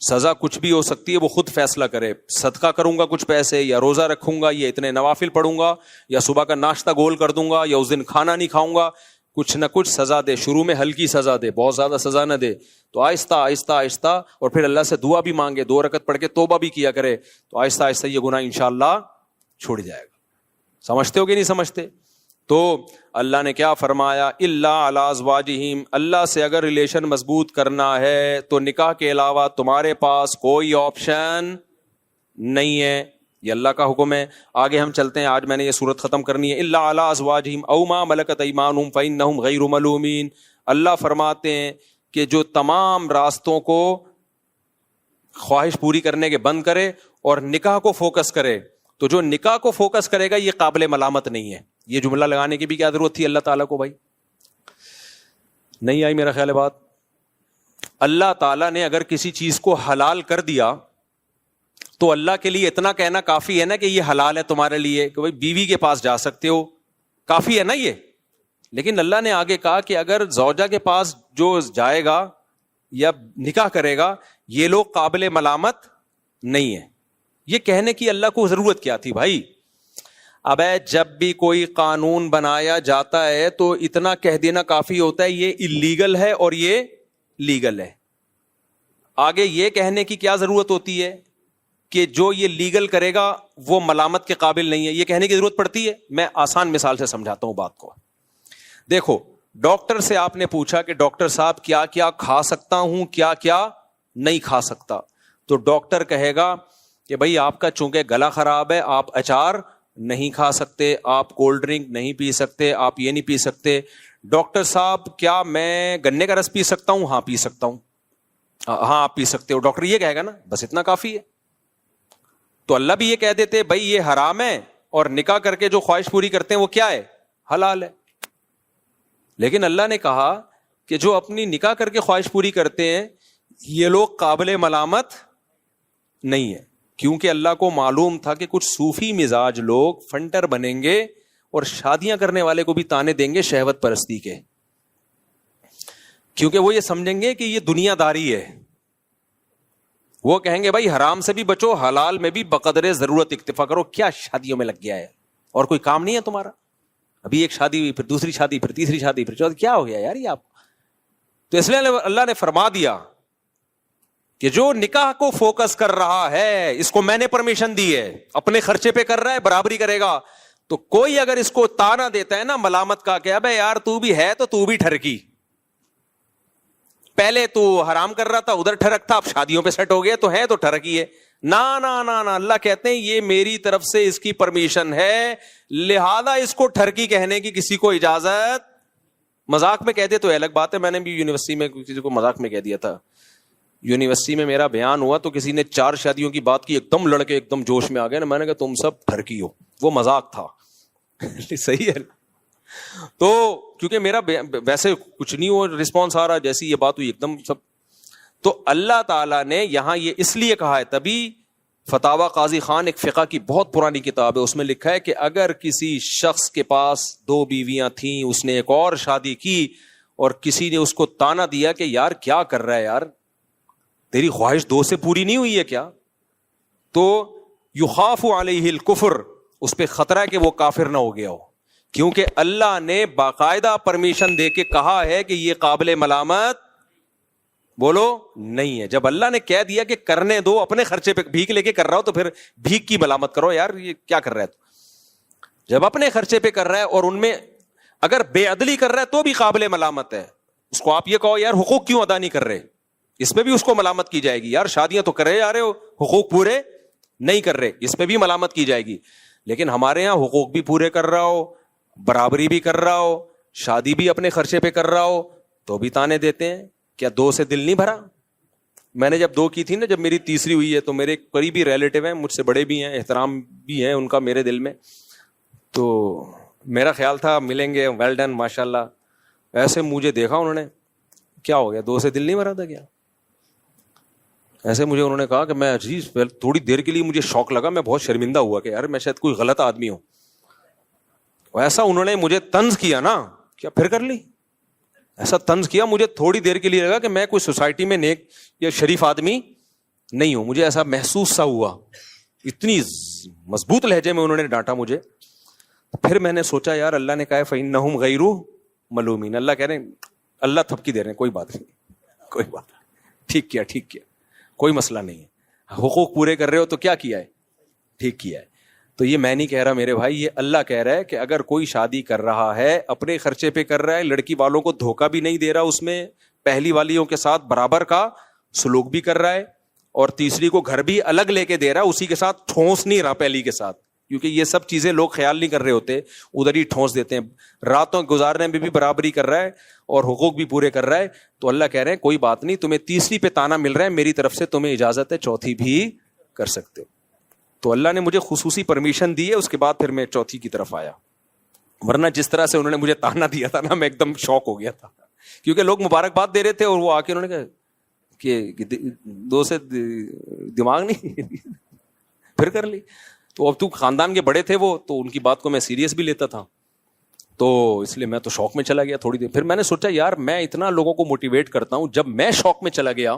[SPEAKER 1] سزا کچھ بھی ہو سکتی ہے, وہ خود فیصلہ کرے. صدقہ کروں گا کچھ پیسے, یا روزہ رکھوں گا, یا اتنے نوافل پڑھوں گا, یا صبح کا ناشتہ گول کر دوں گا, یا اس دن کھانا نہیں کھاؤں گا. کچھ نہ کچھ سزا دے. شروع میں ہلکی سزا دے, بہت زیادہ سزا نہ دے. تو آہستہ آہستہ آہستہ, اور پھر اللہ سے دعا بھی مانگے, 2 رکعت پڑھ کے توبہ بھی کیا کرے, تو آہستہ آہستہ یہ گناہ انشاءاللہ چھوڑ جائے گا. سمجھتے ہو کہ نہیں سمجھتے؟ تو اللہ نے کیا فرمایا, الا علی ازواجہم, اللہ سے اگر ریلیشن مضبوط کرنا ہے تو نکاح کے علاوہ تمہارے پاس کوئی آپشن نہیں ہے. یہ اللہ کا حکم ہے. آگے ہم چلتے ہیں, آج میں نے یہ سورت ختم کرنی ہے. الا علی ازواجہم او ما ملکت ایمانہم فانہم غیر ملومین. اللہ فرماتے ہیں کہ جو تمام راستوں کو خواہش پوری کرنے کے بند کرے اور نکاح کو فوکس کرے, تو جو نکاح کو فوکس کرے گا یہ قابل ملامت نہیں ہے. یہ جملہ لگانے کی بھی کیا ضرورت تھی اللہ تعالیٰ کو بھائی؟ نہیں آئی میرا خیال ہے بات. اللہ تعالیٰ نے اگر کسی چیز کو حلال کر دیا تو اللہ کے لیے اتنا کہنا کافی ہے نا کہ یہ حلال ہے تمہارے لیے, کہ بھائی بیوی کے پاس جا سکتے ہو, کافی ہے نا یہ. لیکن اللہ نے آگے کہا کہ اگر زوجہ کے پاس جو جائے گا یا نکاح کرے گا یہ لوگ قابل ملامت نہیں ہے. یہ کہنے کی اللہ کو ضرورت کیا تھی بھائی؟ اب جب بھی کوئی قانون بنایا جاتا ہے تو اتنا کہہ دینا کافی ہوتا ہے یہ اللیگل ہے اور یہ لیگل ہے. آگے یہ کہنے کی کیا ضرورت ہوتی ہے کہ جو یہ لیگل کرے گا وہ ملامت کے قابل نہیں ہے؟ یہ کہنے کی ضرورت پڑتی ہے؟ میں آسان مثال سے سمجھاتا ہوں بات کو. دیکھو, ڈاکٹر سے آپ نے پوچھا کہ ڈاکٹر صاحب کیا کیا کھا سکتا ہوں, کیا کیا نہیں کھا سکتا, تو ڈاکٹر کہے گا کہ بھائی آپ کا چونکہ گلا خراب ہے آپ اچار نہیں کھا سکتے, آپ کولڈ ڈرنک نہیں پی سکتے, آپ یہ نہیں پی سکتے. ڈاکٹر صاحب کیا میں گنے کا رس پی سکتا ہوں؟ ہاں پی سکتا ہوں. ہاں آپ پی سکتے ہو. ڈاکٹر یہ کہے گا نا, بس اتنا کافی ہے. تو اللہ بھی یہ کہہ دیتے بھائی یہ حرام ہے, اور نکاح کر کے جو خواہش پوری کرتے ہیں وہ کیا ہے؟ حلال ہے. لیکن اللہ نے کہا کہ جو اپنی نکاح کر کے خواہش پوری کرتے ہیں یہ لوگ قابل ملامت نہیں ہے, کیونکہ اللہ کو معلوم تھا کہ کچھ صوفی مزاج لوگ فنٹر بنیں گے اور شادیاں کرنے والے کو بھی تانے دیں گے شہوت پرستی کے, کیونکہ وہ یہ سمجھیں گے کہ یہ دنیا داری ہے. وہ کہیں گے بھائی حرام سے بھی بچو, حلال میں بھی بقدر ضرورت اکتفا کرو. کیا شادیوں میں لگ گیا ہے اور کوئی کام نہیں ہے تمہارا؟ ابھی ایک شادی ہوئی, پھر دوسری شادی, پھر تیسری شادی, پھر چوتھی, کیا ہو گیا یار یہ آپ؟ تو اس لیے اللہ نے فرما دیا کہ جو نکاح کو فوکس کر رہا ہے اس کو میں نے پرمیشن دی ہے, اپنے خرچے پہ کر رہا ہے, برابری کرے گا, تو کوئی اگر اس کو تانا دیتا ہے نا ملامت کا کہ ابے یار تو بھی ہے تو بھی ٹھرکی, پہلے تو حرام کر رہا تھا ادھر ٹھرک تھا, اب شادیوں پہ سیٹ ہو گیا تو ہے تو ٹھرکی ہے. نا نا نا نا, اللہ کہتے ہیں یہ میری طرف سے اس کی پرمیشن ہے, لہذا اس کو ٹھرکی کہنے کی کسی کو اجازت. مذاق میں کہتے تو الگ بات ہے, میں نے بھی یونیورسٹی میں کسی کو مذاق میں کہہ دیا تھا. یونیورسٹی میں میرا بیان ہوا تو کسی نے 4 شادیوں کی بات کی, ایک دم لڑکے ایک دم جوش میں آ گئے نا, میں نے کہا تم سب ٹھرکی ہو, وہ مذاق تھا. صحیح ہے. تو کیونکہ میرا ویسے کچھ نہیں ہو رسپانس آ رہا, جیسی یہ بات ہوئی ایک دم سب. تو اللہ تعالیٰ نے یہاں یہ اس لیے کہا ہے, تبھی فتاوی قاضی خان ایک فقہ کی بہت پرانی کتاب ہے, اس میں لکھا ہے کہ اگر کسی شخص کے پاس 2 بیویاں تھیں, اس نے ایک اور شادی کی اور کسی نے اس کو تانا دیا کہ یار کیا کر رہا ہے یار, تیری خواہش 2 سے پوری نہیں ہوئی ہے کیا, تو یخاف علیہ الکفر, اس پہ خطرہ ہے کہ وہ کافر نہ ہو گیا ہو, کیونکہ اللہ نے باقاعدہ پرمیشن دے کے کہا ہے کہ یہ قابل ملامت بولو نہیں ہے. جب اللہ نے کہہ دیا کہ کرنے دو, اپنے خرچے پہ بھیک لے کے کر رہا ہو تو پھر بھیک کی ملامت کرو یار, یہ کیا کر رہا ہے تو. جب اپنے خرچے پہ کر رہا ہے اور ان میں اگر بے عدلی کر رہا ہے تو بھی قابل ملامت ہے. اس کو آپ یہ کہو یار حقوق کیوں ادا نہیں کر رہے, اس پہ بھی اس کو ملامت کی جائے گی. یار شادیاں تو کر رہے جا رہے ہو, حقوق پورے نہیں کر رہے, اس پہ بھی ملامت کی جائے گی. لیکن ہمارے یہاں حقوق بھی پورے کر رہا ہو, برابری بھی کر رہا ہو, شادی بھی اپنے خرچے پہ کر رہا ہو, تو بھی تانے دیتے ہیں. کیا 2 سے دل نہیں بھرا؟ میں نے جب 2 کی تھی نا, جب میری تیسری ہوئی ہے, تو میرے قریبی ریلیٹیو ہیں, مجھ سے بڑے بھی ہیں, احترام بھی ہے ان کا میرے دل میں, تو میرا خیال تھا ملیں گے, ویل ڈن ماشاء اللہ. ایسے مجھے دیکھا انہوں نے, کیا ہو گیا 2 سے دل نہیں بھرا تھا کیا؟ ایسے مجھے انہوں نے کہا کہ میں عزیز تھوڑی دیر کے لیے مجھے شوق لگا, میں بہت شرمندہ ہوا کہ یار میں شاید کوئی غلط آدمی ہوں. ایسا انہوں نے مجھے طنز کیا نا, کیا پھر کر لی, ایسا طنز کیا مجھے, تھوڑی دیر کے لیے لگا کہ میں کوئی سوسائٹی میں نیک یا شریف آدمی نہیں ہوں. مجھے ایسا محسوس سا ہوا, اتنی مضبوط لہجے میں انہوں نے ڈانٹا مجھے. پھر میں نے سوچا یار اللہ نے کہا ہے فَإِنَّهُمْ غَيْرُ مَلُومِينَ, اللہ کہہ رہے ہیں, اللہ تھپکی دے رہے ہیں, کوئی بات نہیں, کوئی بات نہیں, ٹھیک کیا, ٹھیک کیا, کوئی مسئلہ نہیں ہے. حقوق پورے کر رہے ہو تو کیا کیا ہے, ٹھیک کیا ہے. تو یہ میں نہیں کہہ رہا میرے بھائی, یہ اللہ کہہ رہا ہے کہ اگر کوئی شادی کر رہا ہے اپنے خرچے پہ کر رہا ہے, لڑکی والوں کو دھوکہ بھی نہیں دے رہا, اس میں پہلی والیوں کے ساتھ برابر کا سلوک بھی کر رہا ہے, اور تیسری کو گھر بھی الگ لے کے دے رہا ہے, اسی کے ساتھ ٹھونس نہیں رہا پہلی کے ساتھ, کیونکہ یہ سب چیزیں لوگ خیال نہیں کر رہے ہوتے, ادھر ہی ٹھونس دیتے ہیں. راتوں گزارنے میں بھی برابری کر رہا ہے اور حقوق بھی پورے کر رہا ہے. تو اللہ کہہ رہے ہیں کوئی بات نہیں, تمہیں تیسری پہ تانا مل رہا ہے, میری طرف سے تمہیں اجازت ہے چوتھی بھی کر سکتے ہو. تو اللہ نے مجھے خصوصی پرمیشن دی ہے, اس کے بعد پھر میں چوتھی کی طرف آیا. ورنہ جس طرح سے انہوں نے مجھے تانا دیا تھا نا, میں ایک دم شوق ہو گیا تھا, کیونکہ لوگ مبارکباد دے رہے تھے اور وہ آ کے انہوں نے کہا کہ 2 سے دماغ نہیں پھر کر لی. تو اب تو خاندان کے بڑے تھے وہ, تو ان کی بات کو میں سیریس بھی لیتا تھا, تو اس لیے میں تو شوق میں چلا گیا تھوڑی دیر. پھر میں نے سوچا یار میں اتنا لوگوں کو موٹیویٹ کرتا ہوں, جب میں شوق میں چلا گیا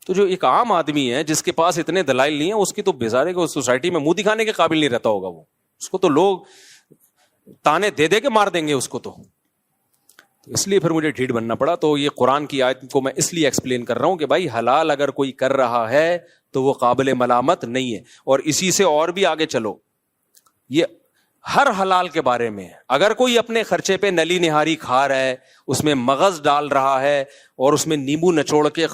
[SPEAKER 1] تو جو ایک عام آدمی ہے جس کے پاس اتنے دلائل نہیں ہیں, اس کی تو بیزارے کو سوسائٹی میں منہ دکھانے کے قابل نہیں رہتا ہوگا وہ, اس کو تو لوگ تانے دے دے کے مار دیں گے اس کو. تو اس لیے پھر مجھے ڈھیٹ بننا پڑا. تو یہ قرآن کی آیت کو میں اس لیے ایکسپلین کر رہا ہوں کہ بھائی حلال اگر کوئی کر رہا ہے تو وہ قابل ملامت نہیں ہے. اور اسی سے اور بھی آگے چلو, یہ ہر حلال کے بارے میں, اگر کوئی اپنے خرچے پہ نلی نہاری کھا رہا ہے, اس میں مغز ڈال رہا ہے اور اس میں نیمبو نچوڑ کے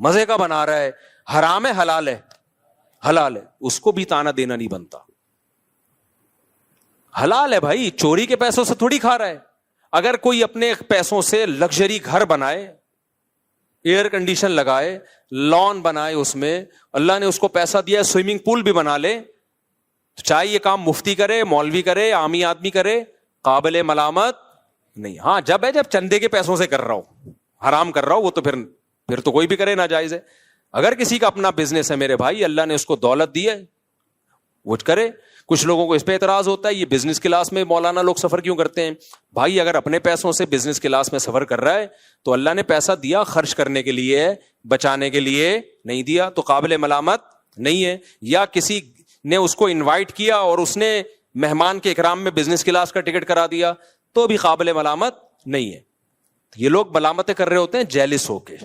[SPEAKER 1] مزے کا بنا رہا ہے, حرام ہے حلال ہے, حلال ہے, اس کو بھی تانا دینا نہیں بنتا. حلال ہے بھائی, چوری کے پیسوں سے تھوڑی کھا رہا ہے. اگر کوئی اپنے پیسوں سے لگژری گھر بنائے, ایئر کنڈیشن لگائے, لان بنائے, اس میں اللہ نے اس کو پیسہ دیا, سوئمنگ پول بھی بنا لے, چاہے یہ کام مفتی کرے, مولوی کرے, عامی آدمی کرے, قابل ملامت نہیں. ہاں جب چندے کے پیسوں سے کر رہا ہو, حرام کر رہا ہو, وہ تو پھر تو کوئی بھی کرے ناجائز ہے. اگر کسی کا اپنا بزنس ہے میرے بھائی, اللہ نے اس کو دولت دی ہے, وہ کرے. کچھ لوگوں کو اس پہ اعتراض ہوتا ہے یہ بزنس کلاس میں مولانا لوگ سفر کیوں کرتے ہیں. بھائی اگر اپنے پیسوں سے بزنس کلاس میں سفر کر رہا ہے تو اللہ نے پیسہ دیا خرچ کرنے کے لیے, بچانے کے لیے نہیں دیا, تو قابل ملامت نہیں ہے. یا کسی نے اس کو انوائٹ کیا اور اس نے مہمان کے اکرام میں بزنس کلاس کا ٹکٹ کرا دیا, تو بھی قابل ملامت نہیں ہے. یہ لوگ ملامتیں کر رہے ہوتے ہیں جیلس ہو کے,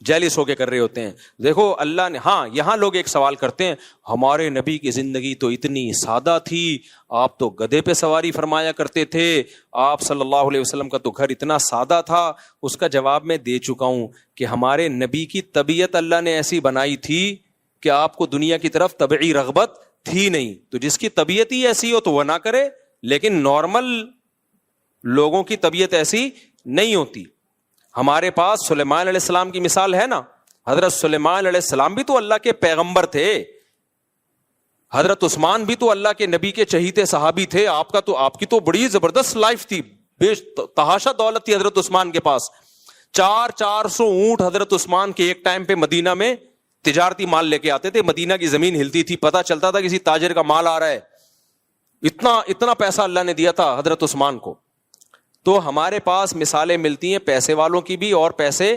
[SPEAKER 1] جیلس ہو کے کر رہے ہوتے ہیں. دیکھو اللہ نے, ہاں یہاں لوگ ایک سوال کرتے ہیں, ہمارے نبی کی زندگی تو اتنی سادہ تھی, آپ تو گدھے پہ سواری فرمایا کرتے تھے, آپ صلی اللہ علیہ وسلم کا تو گھر اتنا سادہ تھا. اس کا جواب میں دے چکا ہوں کہ ہمارے نبی کی طبیعت اللہ نے ایسی بنائی تھی کہ آپ کو دنیا کی طرف طبعی رغبت تھی نہیں. تو جس کی طبیعت ہی ایسی ہو تو وہ نہ کرے, لیکن نارمل لوگوں کی طبیعت ایسی نہیں ہوتی. ہمارے پاس سلیمان علیہ السلام کی مثال ہے نا, حضرت سلیمان علیہ السلام بھی تو اللہ کے پیغمبر تھے, حضرت عثمان بھی تو اللہ کے نبی کے چہیتے صحابی تھے. آپ کی تو بڑی زبردست لائف تھی, بے تحاشا دولت تھی حضرت عثمان کے پاس. 400 اونٹ حضرت عثمان کے ایک ٹائم پہ مدینہ میں تجارتی مال لے کے آتے تھے. مدینہ کی زمین ہلتی تھی, پتہ چلتا تھا کسی تاجر کا مال آ رہا ہے. اتنا پیسہ اللہ نے دیا تھا حضرت عثمان کو. تو ہمارے پاس مثالیں ملتی ہیں پیسے والوں کی بھی اور پیسے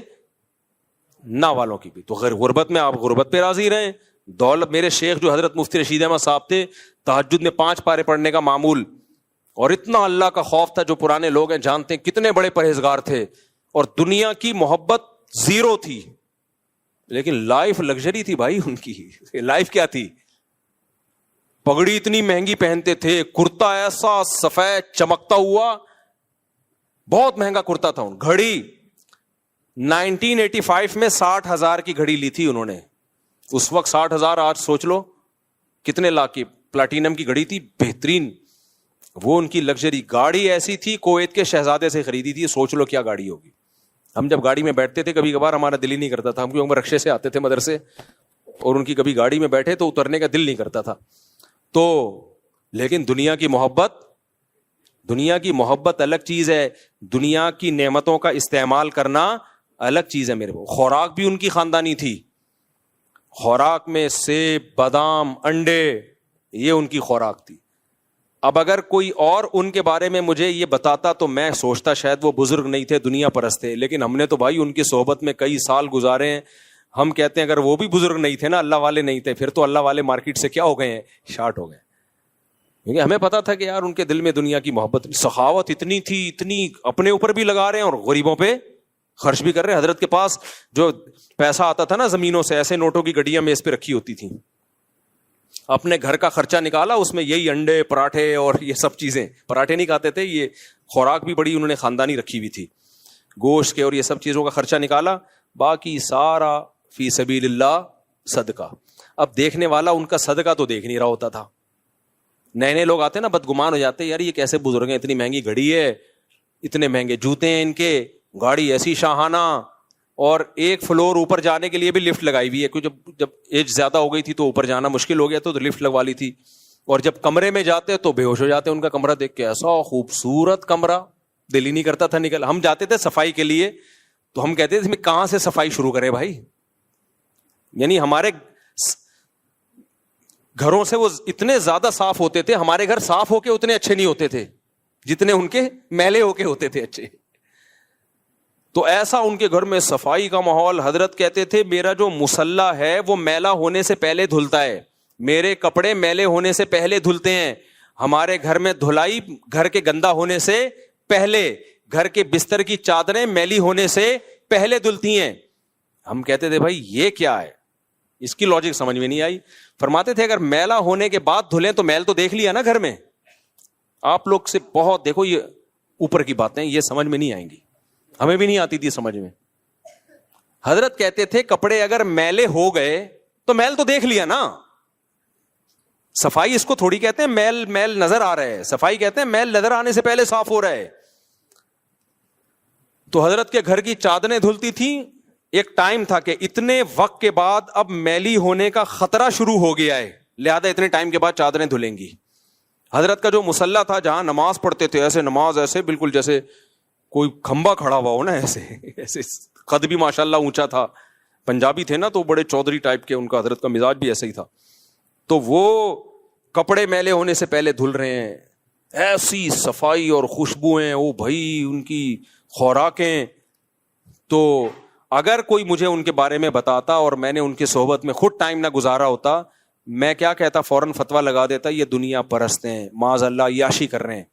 [SPEAKER 1] نہ والوں کی بھی. تو غربت میں آپ غربت پہ راضی رہیں. دولت, میرے شیخ جو حضرت مفتی رشید احمد صاحب تھے, تہجد میں 5 پارے پڑھنے کا معمول, اور اتنا اللہ کا خوف تھا. جو پرانے لوگ ہیں جانتے ہیں کتنے بڑے پرہیزگار تھے, اور دنیا کی محبت زیرو تھی, لیکن لائف لگژری تھی بھائی ان کی. لائف کیا تھی؟ پگڑی اتنی مہنگی پہنتے تھے, کرتا ایسا سفید چمکتا ہوا, بہت مہنگا کرتا تھا. گھڑی 1985 میں 60,000 کی گھڑی لی تھی انہوں نے. اس وقت 60,000, آج سوچ لو کتنے لاکھ کی پلاٹینم کی گھڑی تھی, بہترین. وہ ان کی لگژری گاڑی ایسی تھی, کویت کے شہزادے سے خریدی تھی. سوچ لو کیا گاڑی ہوگی. ہم جب گاڑی میں بیٹھتے تھے کبھی کبھار ہمارا دل ہی نہیں کرتا تھا, ہم کیونکہ رکشے سے آتے تھے مدرسے, اور ان کی کبھی گاڑی میں بیٹھے تو اترنے کا دل نہیں کرتا تھا. تو لیکن دنیا کی محبت الگ چیز ہے, دنیا کی نعمتوں کا استعمال کرنا الگ چیز ہے. میرے کو خوراک بھی ان کی خاندانی تھی. خوراک میں سیب, بادام, انڈے, یہ ان کی خوراک تھی. اب اگر کوئی اور ان کے بارے میں مجھے یہ بتاتا تو میں سوچتا شاید وہ بزرگ نہیں تھے, دنیا پرست تھے. لیکن ہم نے تو بھائی ان کی صحبت میں کئی سال گزارے ہیں. ہم کہتے ہیں اگر وہ بھی بزرگ نہیں تھے نا, اللہ والے نہیں تھے, پھر تو اللہ والے مارکیٹ سے کیا ہو گئے ہیں, شارٹ ہو گئے. کیونکہ ہمیں پتا تھا کہ یار ان کے دل میں دنیا کی محبت, سخاوت اتنی تھی, اتنی اپنے اوپر بھی لگا رہے ہیں اور غریبوں پہ خرچ بھی کر رہے ہیں. حضرت کے پاس جو پیسہ آتا تھا نا زمینوں سے, ایسے نوٹوں کی گڈیاں میز پہ رکھی ہوتی تھیں. اپنے گھر کا خرچہ نکالا, اس میں یہی انڈے, پراٹھے اور یہ سب چیزیں. پراٹھے نہیں کھاتے تھے, یہ خوراک بھی بڑی انہوں نے خاندانی رکھی ہوئی تھی, گوشت کے اور یہ سب چیزوں کا خرچہ نکالا, باقی سارا فی سبیل اللہ صدقہ. اب دیکھنے والا ان کا صدقہ تو دیکھ نہیں رہا ہوتا تھا. نئے لوگ آتے نا بدگمان ہو جاتے, یار یہ کیسے بزرگ ہیں, اتنی مہنگی گھڑی ہے, اتنے مہنگے جوتے ہیں ان کے, گاڑی ایسی شاہانہ, اور ایک فلور اوپر جانے کے لیے بھی لفٹ لگائی ہوئی ہے. کیونکہ جب ایج زیادہ ہو گئی تھی تو اوپر جانا مشکل ہو گیا تو لفٹ لگوا لی تھی. اور جب کمرے میں جاتے تو بے ہوش ہو جاتے ان کا کمرہ دیکھ کے. ایسا خوبصورت کمرہ, دل ہی نہیں کرتا تھا نکل. ہم جاتے تھے صفائی کے لیے تو ہم کہتے تھے کہاں سے صفائی شروع کرے بھائی. یعنی ہمارے گھروں سے وہ اتنے زیادہ صاف ہوتے تھے, ہمارے گھر صاف ہو کے اتنے اچھے نہیں ہوتے تھے جتنے ان کے میلے ہو کے ہوتے تھے اچھے. تو ایسا ان کے گھر میں صفائی کا ماحول. حضرت کہتے تھے میرا جو مصلی ہے وہ میلا ہونے سے پہلے دھلتا ہے, میرے کپڑے میلے ہونے سے پہلے دھلتے ہیں. ہمارے گھر میں دھلائی گھر کے گندا ہونے سے پہلے, گھر کے بستر کی چادریں میلی ہونے سے پہلے دھلتی ہیں. ہم کہتے تھے بھائی یہ کیا ہے, اس کی لاجک سمجھ میں نہیں آئی. فرماتے تھے اگر میلا ہونے کے بعد دھلیں تو میل تو دیکھ لیا نا گھر میں. آپ لوگ سے بہت دیکھو یہ اوپر کی باتیں, یہ سمجھ میں نہیں آئیں گی, ہمیں بھی نہیں آتی تھی سمجھ میں. حضرت کہتے تھے کپڑے اگر میلے ہو گئے تو میل تو دیکھ لیا نا. صفائی اس کو تھوڑی کہتے ہیں میل نظر آ رہا ہے, صفائی کہتے ہیں میل نظر آنے سے پہلے صاف ہو رہا ہے. تو حضرت کے گھر کی چادریں دھلتی تھیں. ایک ٹائم تھا کہ اتنے وقت کے بعد اب میلی ہونے کا خطرہ شروع ہو گیا ہے, لہذا اتنے ٹائم کے بعد چادریں دھلیں گی. حضرت کا جو مصلی تھا جہاں نماز پڑھتے تھے, ایسے نماز ایسے بالکل جیسے کوئی کھمبا کھڑا ہوا ہو نا, ایسے قد بھی ماشاءاللہ اونچا تھا. پنجابی تھے نا تو بڑے چودھری ٹائپ کے, ان کا حضرت کا مزاج بھی ایسا ہی تھا. تو وہ کپڑے میلے ہونے سے پہلے دھل رہے ہیں, ایسی صفائی اور خوشبوئیں, وہ بھائی ان کی خوراکیں. تو اگر کوئی مجھے ان کے بارے میں بتاتا اور میں نے ان کی صحبت میں خود ٹائم نہ گزارا ہوتا, میں کیا کہتا, فوراً فتویٰ لگا دیتا یہ دنیا پرست ہیں, معاذ اللہ عیاشی کر رہے ہیں.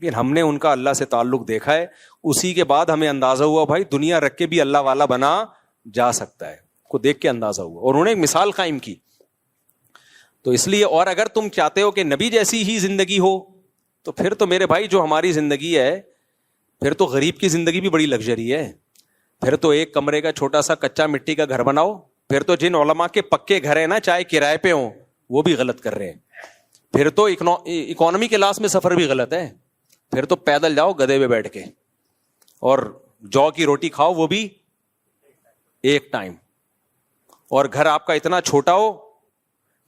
[SPEAKER 1] لیکن ہم نے ان کا اللہ سے تعلق دیکھا ہے, اسی کے بعد ہمیں اندازہ ہوا بھائی دنیا رکھ کے بھی اللہ والا بنا جا سکتا ہے, کو دیکھ کے اندازہ ہوا, اور انہوں نے ایک مثال قائم کی. تو اس لیے, اور اگر تم چاہتے ہو کہ نبی جیسی ہی زندگی ہو تو پھر تو میرے بھائی جو ہماری زندگی ہے, پھر تو غریب کی زندگی بھی بڑی لگژری ہے. پھر تو ایک کمرے کا چھوٹا سا کچا مٹی کا گھر بناؤ. پھر تو جن علماء کے پکے گھر ہیں نا, چاہے کرائے پہ ہوں, وہ بھی غلط کر رہے ہیں. پھر تو اکانومی کلاس میں سفر بھی غلط ہے. پھر تو پیدل جاؤ گدھے پہ بیٹھ کے, اور جو کی روٹی کھاؤ وہ بھی ایک ٹائم. اور گھر آپ کا اتنا چھوٹا ہو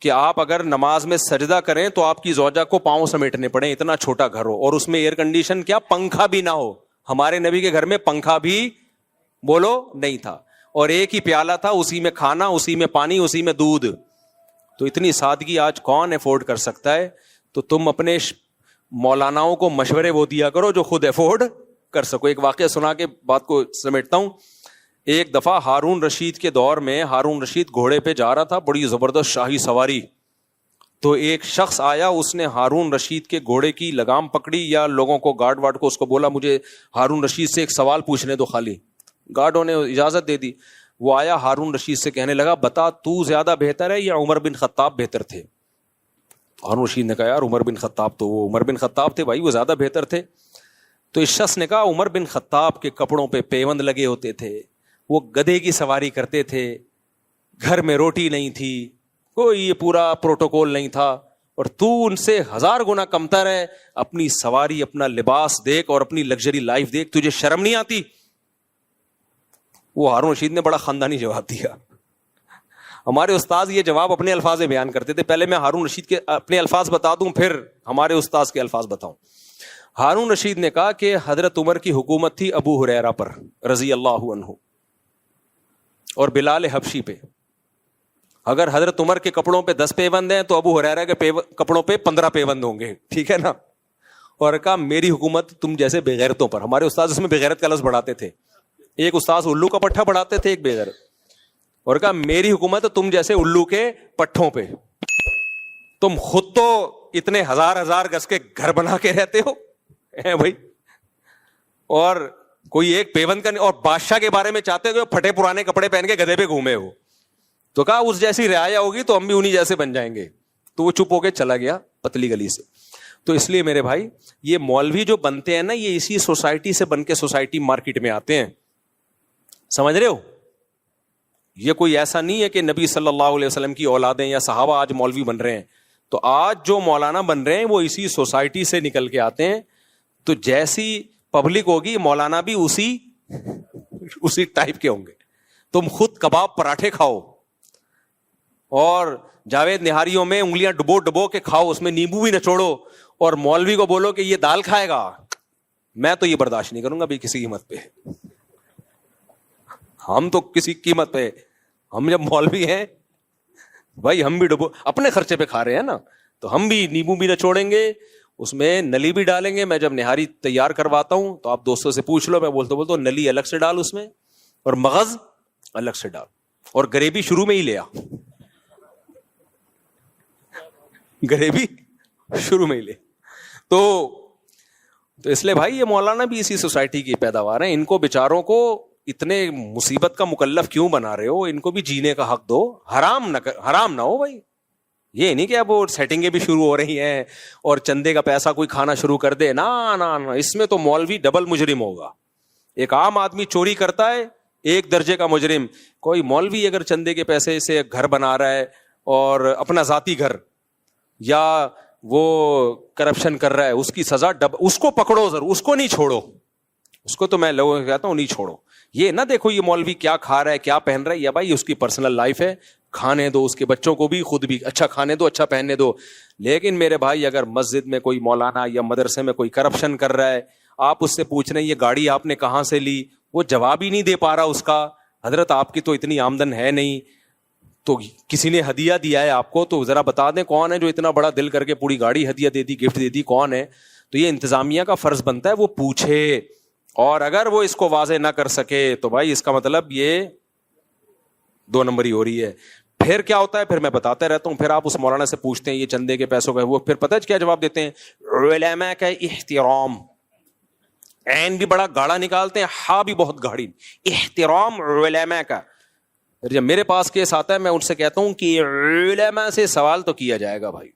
[SPEAKER 1] کہ آپ اگر نماز میں سجدہ کریں تو آپ کی زوجہ کو پاؤں سمیٹنے پڑے, اتنا چھوٹا گھر ہو, اور اس میں ایئر کنڈیشن کیا, پنکھا بھی نہ ہو. ہمارے نبی کے گھر میں پنکھا بھی بولو نہیں تھا, اور ایک ہی پیالہ تھا, اسی میں کھانا, اسی میں پانی, اسی میں دودھ. تو اتنی سادگی آج کون افورڈ کر سکتا ہے؟ تو تم اپنے مولاناؤں کو مشورے وہ دیا کرو جو خود افورڈ کر سکو. ایک واقعہ سنا کے بات کو سمیٹتا ہوں. ایک دفعہ ہارون رشید کے دور میں ہارون رشید گھوڑے پہ جا رہا تھا, بڑی زبردست شاہی سواری. تو ایک شخص آیا, اس نے ہارون رشید کے گھوڑے کی لگام پکڑی, یا لوگوں کو, گارڈ وارڈ کو, اس کو بولا مجھے ہارون رشید سے ایک سوال پوچھنے دو خالی. گارڈوں نے اجازت دے دی. وہ آیا ہارون رشید سے, کہنے لگا بتا تو زیادہ بہتر ہے یا عمر بن خطاب بہتر تھے؟ ہارون رشید نے کہا یار عمر بن خطاب تو, وہ عمر بن خطاب تھے بھائی, وہ زیادہ بہتر تھے. تو اس شخص نے کہا عمر بن خطاب کے کپڑوں پہ پیوند لگے ہوتے تھے, وہ گدھے کی سواری کرتے تھے, گھر میں روٹی نہیں تھی, کوئی یہ پورا پروٹوکول نہیں تھا, اور تو ان سے 1000 گنا کمتر ہے. اپنی سواری, اپنا لباس دیکھ اور اپنی لگژری لائف دیکھ, تجھے شرم نہیں آتی؟ وہ ہارون رشید نے بڑا خاندانی جواب دیا. ہمارے استاذ یہ جواب اپنے الفاظ میں بیان کرتے تھے. پہلے میں ہارون رشید کے اپنے الفاظ بتا دوں, پھر ہمارے استاذ کے الفاظ بتاؤں. ہارون رشید نے کہا کہ حضرت عمر کی حکومت تھی ابو ہریرہ پر رضی اللہ عنہ, اور بلال حبشی پہ. اگر حضرت عمر کے کپڑوں پہ 10 پیوند ہیں تو ابو ہریرہ کے کپڑوں پہ 15 پیوند ہوں گے, ٹھیک ہے نا. اور کہا میری حکومت تم جیسے بےغیرتوں پر. ہمارے استاد اس میں بےغیرت کا لفظ بڑھاتے تھے, ایک استاذ الو کا پٹھا بڑھاتے تھے, ایک بےغیرت. اور کہا میری حکومت تم جیسے الو کے پٹھوں پہ. تم خود تو اتنے 1000 گز کے گھر بنا کے رہتے ہو بھائی, اور کوئی ایک پیوند کا نہیں, اور بادشاہ کے بارے میں چاہتے ہو پھٹے پرانے کپڑے پہن کے گدھے پہ گھومے ہو. تو کہا اس جیسی رعایا ہوگی تو ہم بھی انہی جیسے بن جائیں گے. تو وہ چپ ہو کے چلا گیا پتلی گلی سے. تو اس لیے میرے بھائی یہ مولوی جو بنتے ہیں نا, یہ اسی سوسائٹی سے بن کے سوسائٹی مارکیٹ میں آتے ہیں, سمجھ رہے ہو. یہ کوئی ایسا نہیں ہے کہ نبی صلی اللہ علیہ وسلم کی اولادیں یا صحابہ آج مولوی بن رہے ہیں. تو آج جو مولانا بن رہے ہیں وہ اسی سوسائٹی سے نکل کے آتے ہیں. تو جیسی پبلک ہوگی مولانا بھی اسی ٹائپ کے ہوں گے. تم خود کباب پراٹھے کھاؤ اور جاوید نہاریوں میں انگلیاں ڈبو ڈبو کے کھاؤ, اس میں نیمبو بھی نچوڑو, اور مولوی کو بولو کہ یہ دال کھائے گا, میں تو یہ برداشت نہیں کروں گا بھی کسی قیمت پہ. ہم تو کسی قیمت پہ, ہم جب مولوی ہیں بھائی ہم بھی ڈبو اپنے خرچے پہ کھا رہے ہیں نا, تو ہم بھی نیمبو بھی نچوڑیں گے, اس میں نلی بھی ڈالیں گے. میں جب نہاری تیار کرواتا ہوں تو آپ دوستوں سے پوچھ لو, میں بولتا ہوں نلی الگ سے ڈال اس میں, اور مغز الگ سے ڈال, اور گریوی شروع میں ہی لے آ, گریوی شروع میں ہی لے. تو اس لیے بھائی یہ مولانا بھی اسی سوسائٹی کی پیداوار ہیں. ان کو بیچاروں کو اتنے مصیبت کا مکلف کیوں بنا رہے ہو؟ ان کو بھی جینے کا حق دو, حرام نہ ہو بھائی. یہ نہیں کہ اب وہ سیٹنگیں بھی شروع ہو رہی ہیں اور چندے کا پیسہ کوئی کھانا شروع کر دے, نا, اس میں تو مولوی ڈبل مجرم ہوگا. ایک عام آدمی چوری کرتا ہے, ایک درجے کا مجرم. کوئی مولوی اگر چندے کے پیسے سے گھر بنا رہا ہے اور اپنا ذاتی گھر, یا وہ کرپشن کر رہا ہے, اس کی سزا اس کو پکڑو ضرور, اس کو نہیں چھوڑو. اس کو تو میں لوگوں کو کہتا ہوں نہیں چھوڑو. یہ نہ دیکھو یہ مولوی کیا کھا رہا ہے کیا پہن رہا ہے, یا بھائی اس کی پرسنل لائف ہے, کھانے دو, اس کے بچوں کو بھی, خود بھی اچھا کھانے دو, اچھا پہننے دو. لیکن میرے بھائی اگر مسجد میں کوئی مولانا یا مدرسے میں کوئی کرپشن کر رہا ہے, آپ اس سے پوچھ رہے ہیں یہ گاڑی آپ نے کہاں سے لی, وہ جواب ہی نہیں دے پا رہا اس کا. حضرت آپ کی تو اتنی آمدن ہے نہیں, تو کسی نے ہدیہ دیا ہے آپ کو, تو ذرا بتا دیں کون ہے جو اتنا بڑا دل کر کے پوری گاڑی ہدیہ دے دی, گفٹ دے دی, کون ہے. تو یہ انتظامیہ کا فرض بنتا ہے وہ پوچھے, اور اگر وہ اس کو واضح نہ کر سکے تو بھائی اس کا مطلب یہ 2 نمبری ہو رہی ہے. پھر کیا ہوتا ہے, پھر میں بتاتا رہتا ہوں, پھر آپ اس مولانا سے پوچھتے ہیں یہ چندے کے پیسوں کا, وہ پھر پتہ ہے کیا جواب دیتے ہیں, علماء کا احترام. عین بھی بڑا گاڑا نکالتے ہیں, ہاں بھی بہت گاڑی, احترام علماء کا. جب میرے پاس کیس آتا ہے میں ان سے کہتا ہوں کہ علماء سے سوال تو کیا جائے گا بھائی.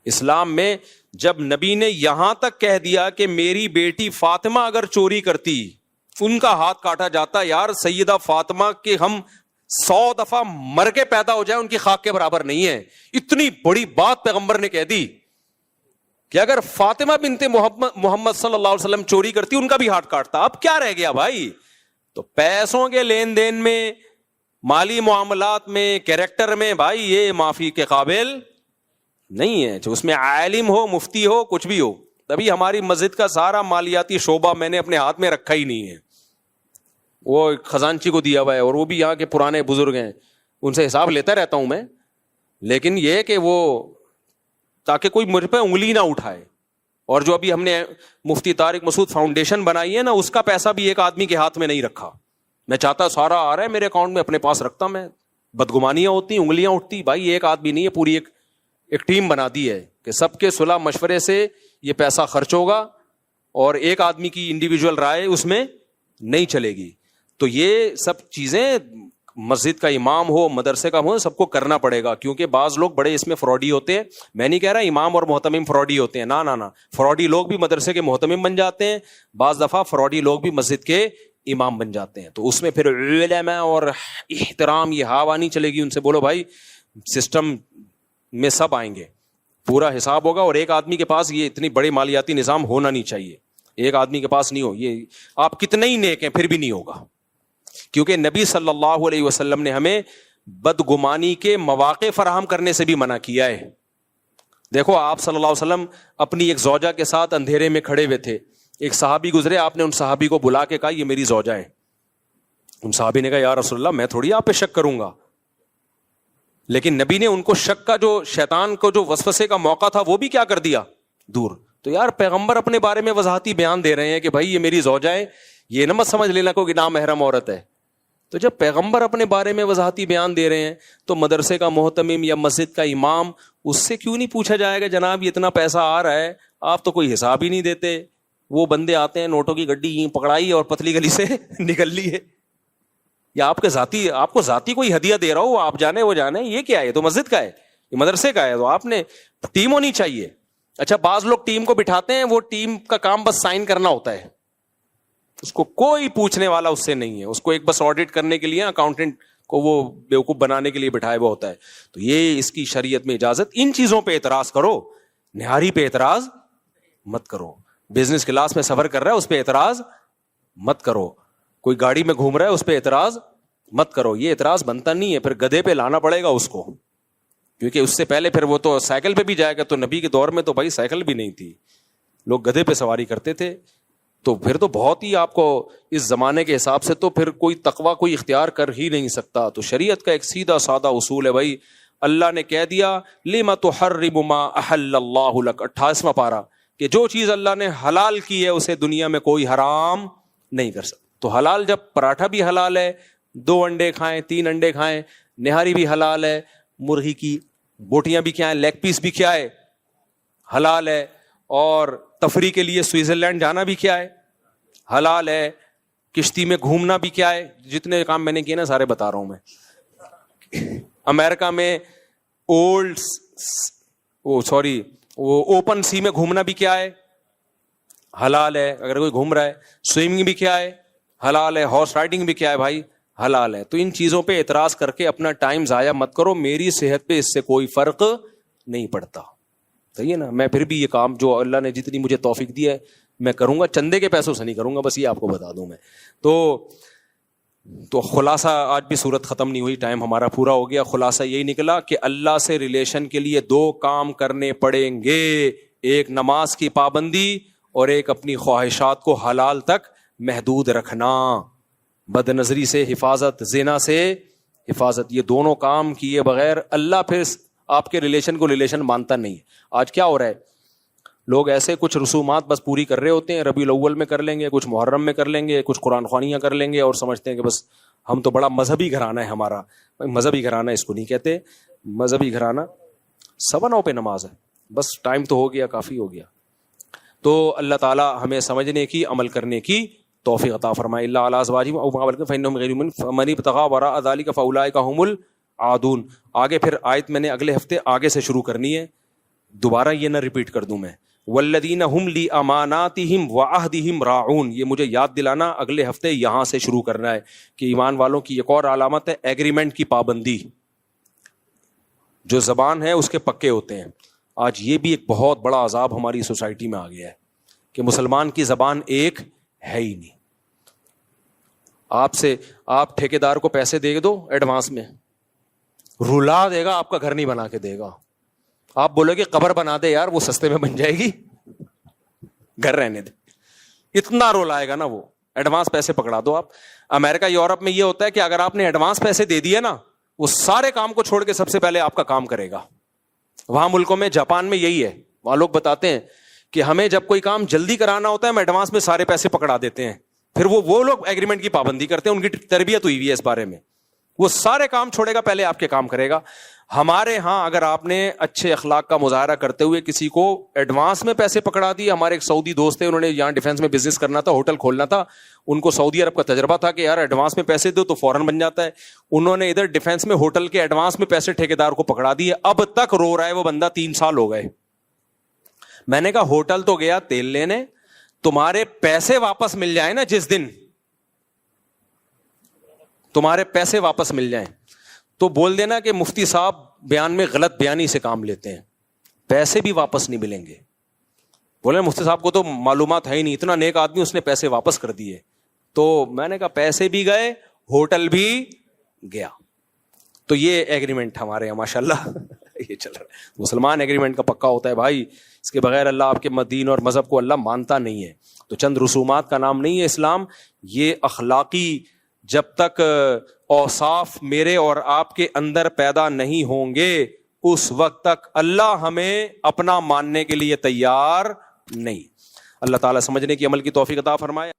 [SPEAKER 1] اسلام میں جب نبی نے یہاں تک کہہ دیا کہ میری بیٹی فاطمہ اگر چوری کرتی ان کا ہاتھ کاٹا جاتا, یار سیدہ فاطمہ کے ہم 100 دفعہ مر کے پیدا ہو جائے ان کی خاک کے برابر نہیں ہے. اتنی بڑی بات پیغمبر نے کہہ دی کہ اگر فاطمہ بنت محمد صلی اللہ علیہ وسلم چوری کرتی ان کا بھی ہاتھ کاٹتا. اب کیا رہ گیا بھائی؟ تو پیسوں کے لین دین میں, مالی معاملات میں, کیریکٹر میں بھائی یہ معافی کے قابل نہیں ہے. اس میں عالم ہو, مفتی ہو, کچھ بھی ہو. تبھی ہماری مسجد کا سارا مالیاتی شعبہ میں نے اپنے ہاتھ میں رکھا ہی نہیں ہے, وہ خزانچی کو دیا ہوا ہے, اور وہ بھی یہاں کے پرانے بزرگ ہیں, ان سے حساب لیتا رہتا ہوں میں. لیکن یہ کہ وہ تاکہ کوئی مجھ پہ انگلی نہ اٹھائے. اور جو ابھی ہم نے مفتی طارق مسعود فاؤنڈیشن بنائی ہے نا, اس کا پیسہ بھی ایک آدمی کے ہاتھ میں نہیں رکھا. میں چاہتا سارا آ رہا ہے میرے اکاؤنٹ میں, اپنے پاس رکھتا میں. بدگمانیاں ہوتی, انگلیاں اٹھتی. بھائی ایک آدمی نہیں ہے, پوری ایک ٹیم بنا دی ہے کہ سب کے صلح مشورے سے یہ پیسہ خرچ ہوگا, اور ایک آدمی کی انڈیویجول رائے اس میں نہیں چلے گی. تو یہ سب چیزیں مسجد کا امام ہو, مدرسے کا ہو, سب کو کرنا پڑے گا, کیونکہ بعض لوگ بڑے اس میں فراڈی ہوتے ہیں. میں نہیں کہہ رہا امام اور محتمم فراڈی ہوتے ہیں, نا, فراڈی لوگ بھی مدرسے کے محتمم بن جاتے ہیں, بعض دفعہ فراڈی لوگ بھی مسجد کے امام بن جاتے ہیں. تو اس میں پھر علماء اور احترام یہ ہوا نہیں چلے گی. ان سے بولو بھائی سسٹم میں سب آئیں گے, پورا حساب ہوگا, اور ایک آدمی کے پاس یہ اتنی بڑے مالیاتی نظام ہونا نہیں چاہیے. ایک آدمی کے پاس نہیں ہو, یہ آپ کتنے ہی نیک ہیں پھر بھی نہیں ہوگا. کیونکہ نبی صلی اللہ علیہ وسلم نے ہمیں بدگمانی کے مواقع فراہم کرنے سے بھی منع کیا ہے. دیکھو آپ صلی اللہ علیہ وسلم اپنی ایک زوجہ کے ساتھ اندھیرے میں کھڑے ہوئے تھے, ایک صحابی گزرے, آپ نے ان صحابی کو بلا کے کہا یہ میری زوجہ ہے. ان صحابی نے کہا یا رسول اللہ میں تھوڑی آپ پہ شک کروں گا. لیکن نبی نے ان کو شک کا جو شیطان کو جو وسوسے کا موقع تھا وہ بھی کیا کر دیا, دور. تو یار پیغمبر اپنے بارے میں وضاحتی بیان دے رہے ہیں کہ بھائی یہ میری زوجہ ہے, یہ نہ مت سمجھ لینا کوئی نامحرم عورت ہے. تو جب پیغمبر اپنے بارے میں وضاحتی بیان دے رہے ہیں تو مدرسے کا محتمم یا مسجد کا امام اس سے کیوں نہیں پوچھا جائے گا جناب یہ اتنا پیسہ آ رہا ہے, آپ تو کوئی حساب ہی نہیں دیتے. وہ بندے آتے ہیں نوٹوں کی گڈی پکڑائی اور پتلی گلی سے نکل لی ہے, یا آپ کو ذاتی کوئی ہدیہ دے رہا ہو, آپ جانے وہ جانے, یہ کیا ہے؟ تو مسجد کا ہے, یہ مدرسے کا ہے, تو آپ نے ٹیم ہونی چاہیے. اچھا بعض لوگ ٹیم کو بٹھاتے ہیں, وہ ٹیم کا کام بس سائن کرنا ہوتا ہے, اس کو کوئی پوچھنے والا اس سے نہیں ہے, اس کو ایک بس آڈٹ کرنے کے لیے اکاؤنٹنٹ کو وہ بیوقوف بنانے کے لیے بٹھایا ہوا ہوتا ہے. تو یہ اس کی شریعت میں اجازت. ان چیزوں پہ اعتراض کرو, نہاری پہ اعتراض مت کرو. بزنس کلاس میں سفر کر رہا ہے اس پہ اعتراض مت کرو, کوئی گاڑی میں گھوم رہا ہے اس پہ اعتراض مت کرو. یہ اعتراض بنتا نہیں ہے, پھر گدھے پہ لانا پڑے گا اس کو, کیونکہ اس سے پہلے پھر وہ تو سائیکل پہ بھی جائے گا. تو نبی کے دور میں تو بھائی سائیکل بھی نہیں تھی, لوگ گدھے پہ سواری کرتے تھے. تو پھر تو بہت ہی آپ کو اس زمانے کے حساب سے تو پھر کوئی تقوی کوئی اختیار کر ہی نہیں سکتا. تو شریعت کا ایک سیدھا سادہ اصول ہے بھائی, اللہ نے کہہ دیا لما تحرم ما احل اللہ لک, 28واں پارہ, کہ جو چیز اللہ نے حلال کی ہے اسے دنیا میں کوئی حرام نہیں کر سکتا. تو حلال جب پراٹھا بھی حلال ہے, 2 انڈے کھائیں 3 انڈے کھائیں, نہاری بھی حلال ہے, مرغی کی بوٹیاں بھی کیا ہے, لیگ پیس بھی کیا ہے حلال ہے, اور تفریح کے لیے سوئٹزرلینڈ جانا بھی کیا ہے حلال ہے, کشتی میں گھومنا بھی کیا ہے. جتنے کام میں نے کیے نا سارے بتا رہا ہوں میں. امریکہ میں وہ اوپن سی میں گھومنا بھی کیا ہے حلال ہے, اگر کوئی گھوم رہا ہے. سوئمنگ بھی کیا ہے حلال ہے, ہارس رائڈنگ بھی کیا ہے بھائی حلال ہے. تو ان چیزوں پہ اعتراض کر کے اپنا ٹائم ضائع مت کرو, میری صحت پہ اس سے کوئی فرق نہیں پڑتا. صحیح ہے نا. میں پھر بھی یہ کام جو اللہ نے جتنی مجھے توفیق دی ہے میں کروں گا, چندے کے پیسوں سے نہیں کروں گا, بس یہ آپ کو بتا دوں میں. تو خلاصہ, آج بھی صورت ختم نہیں ہوئی, ٹائم ہمارا پورا ہو گیا. خلاصہ یہی نکلا کہ اللہ سے ریلیشن کے لیے 2 کام کرنے پڑیں گے, ایک نماز کی پابندی اور ایک اپنی خواہشات کو حلال تک محدود رکھنا, بد نظری سے حفاظت, زنا سے حفاظت. یہ دونوں کام کیے بغیر اللہ پھر آپ کے ریلیشن کو ریلیشن مانتا نہیں. آج کیا ہو رہا ہے, لوگ ایسے کچھ رسومات بس پوری کر رہے ہوتے ہیں, ربیع الاول میں کر لیں گے, کچھ محرم میں کر لیں گے, کچھ قرآن خوانیاں کر لیں گے, اور سمجھتے ہیں کہ بس ہم تو بڑا مذہبی گھرانہ ہے ہمارا. مذہبی گھرانہ اس کو نہیں کہتے, مذہبی گھرانہ 9:15 پہ نماز ہے, بس ٹائم تو ہو گیا, کافی ہو گیا. تو اللہ تعالی ہمیں سمجھنے کی, عمل کرنے کی توفیق عطا فرمائے. الا علی ازواجہم او ما ملکت فانہم غیر مؤمنون فمن ابتغى وراء ذلك فاولئک هم العادون. آگے پھر آیت میں نے اگلے ہفتے آگے سے شروع کرنی ہے, دوبارہ یہ نہ ریپیٹ کر دوں میں. والذین هم لاماناتہم وعہدہم راعون, یہ مجھے یاد دلانا اگلے ہفتے یہاں سے شروع کرنا ہے کہ ایمان والوں کی ایک اور علامت ہے ایگریمنٹ کی پابندی. جو زبان ہے اس کے پکے ہوتے ہیں. آج یہ بھی ایک بہت بڑا عذاب ہماری سوسائٹی میں آ گیا ہے کہ مسلمان کی زبان ایک ہے ہی نہیں. آپ ٹھیکیدار کو پیسے دے دو ایڈوانس میں, رلا دے گا, آپ کا گھر نہیں بنا کے دے گا. آپ بولو کہ قبر بنا دے یار, وہ سستے میں بن جائے گی, گھر رہنے دے. اتنا رولائے گا نا وہ, ایڈوانس پیسے پکڑا دو آپ. امریکہ یورپ میں یہ ہوتا ہے کہ اگر آپ نے ایڈوانس پیسے دے دیے نا, وہ سارے کام کو چھوڑ کے سب سے پہلے آپ کا کام کرے گا. وہاں ملکوں میں, جاپان میں یہی ہے. وہاں لوگ بتاتے ہیں کہ ہمیں جب کوئی کام جلدی کرانا ہوتا ہے ہم ایڈوانس میں سارے پیسے پکڑا دیتے ہیں, پھر وہ لوگ ایگریمنٹ کی پابندی کرتے ہیں. ان کی تربیت ہوئی ہوئی ہے اس بارے میں. وہ سارے کام چھوڑے گا, پہلے آپ کے کام کرے گا. ہمارے ہاں اگر آپ نے اچھے اخلاق کا مظاہرہ کرتے ہوئے کسی کو ایڈوانس میں پیسے پکڑا دیے. ہمارے ایک سعودی دوست تھے, انہوں نے یہاں ڈیفینس میں بزنس کرنا تھا, ہوٹل کھولنا تھا. ان کو سعودی عرب کا تجربہ تھا کہ یار ایڈوانس میں پیسے دو تو فوراً بن جاتا ہے. انہوں نے ادھر ڈیفینس میں ہوٹل کے ایڈوانس میں پیسے ٹھیکیدار کو پکڑا دیے. اب تک رو رہا ہے وہ بندہ, 3 سال ہو گئے. میں نے کہا ہوٹل تو گیا تیل لینے, تمہارے پیسے واپس مل جائیں نا, جس دن تمہارے پیسے واپس مل جائیں تو بول دینا کہ مفتی صاحب بیان میں غلط بیانی سے کام لیتے ہیں, پیسے بھی واپس نہیں ملیں گے. بولے مفتی صاحب کو تو معلومات ہے ہی نہیں, اتنا نیک آدمی, اس نے پیسے واپس کر دیے. تو میں نے کہا پیسے بھی گئے, ہوٹل بھی گیا. تو یہ ایگریمنٹ ہمارے یہاں ماشاء اللہ یہ چل رہا ہے. مسلمان ایگریمنٹ کا پکا ہوتا ہے بھائی, اس کے بغیر اللہ آپ کے دین اور مذہب کو اللہ مانتا نہیں ہے. تو چند رسومات کا نام نہیں ہے اسلام. یہ اخلاقی جب تک اوصاف میرے اور آپ کے اندر پیدا نہیں ہوں گے, اس وقت تک اللہ ہمیں اپنا ماننے کے لیے تیار نہیں. اللہ تعالیٰ سمجھنے کی عمل کی توفیق عطا فرمائے.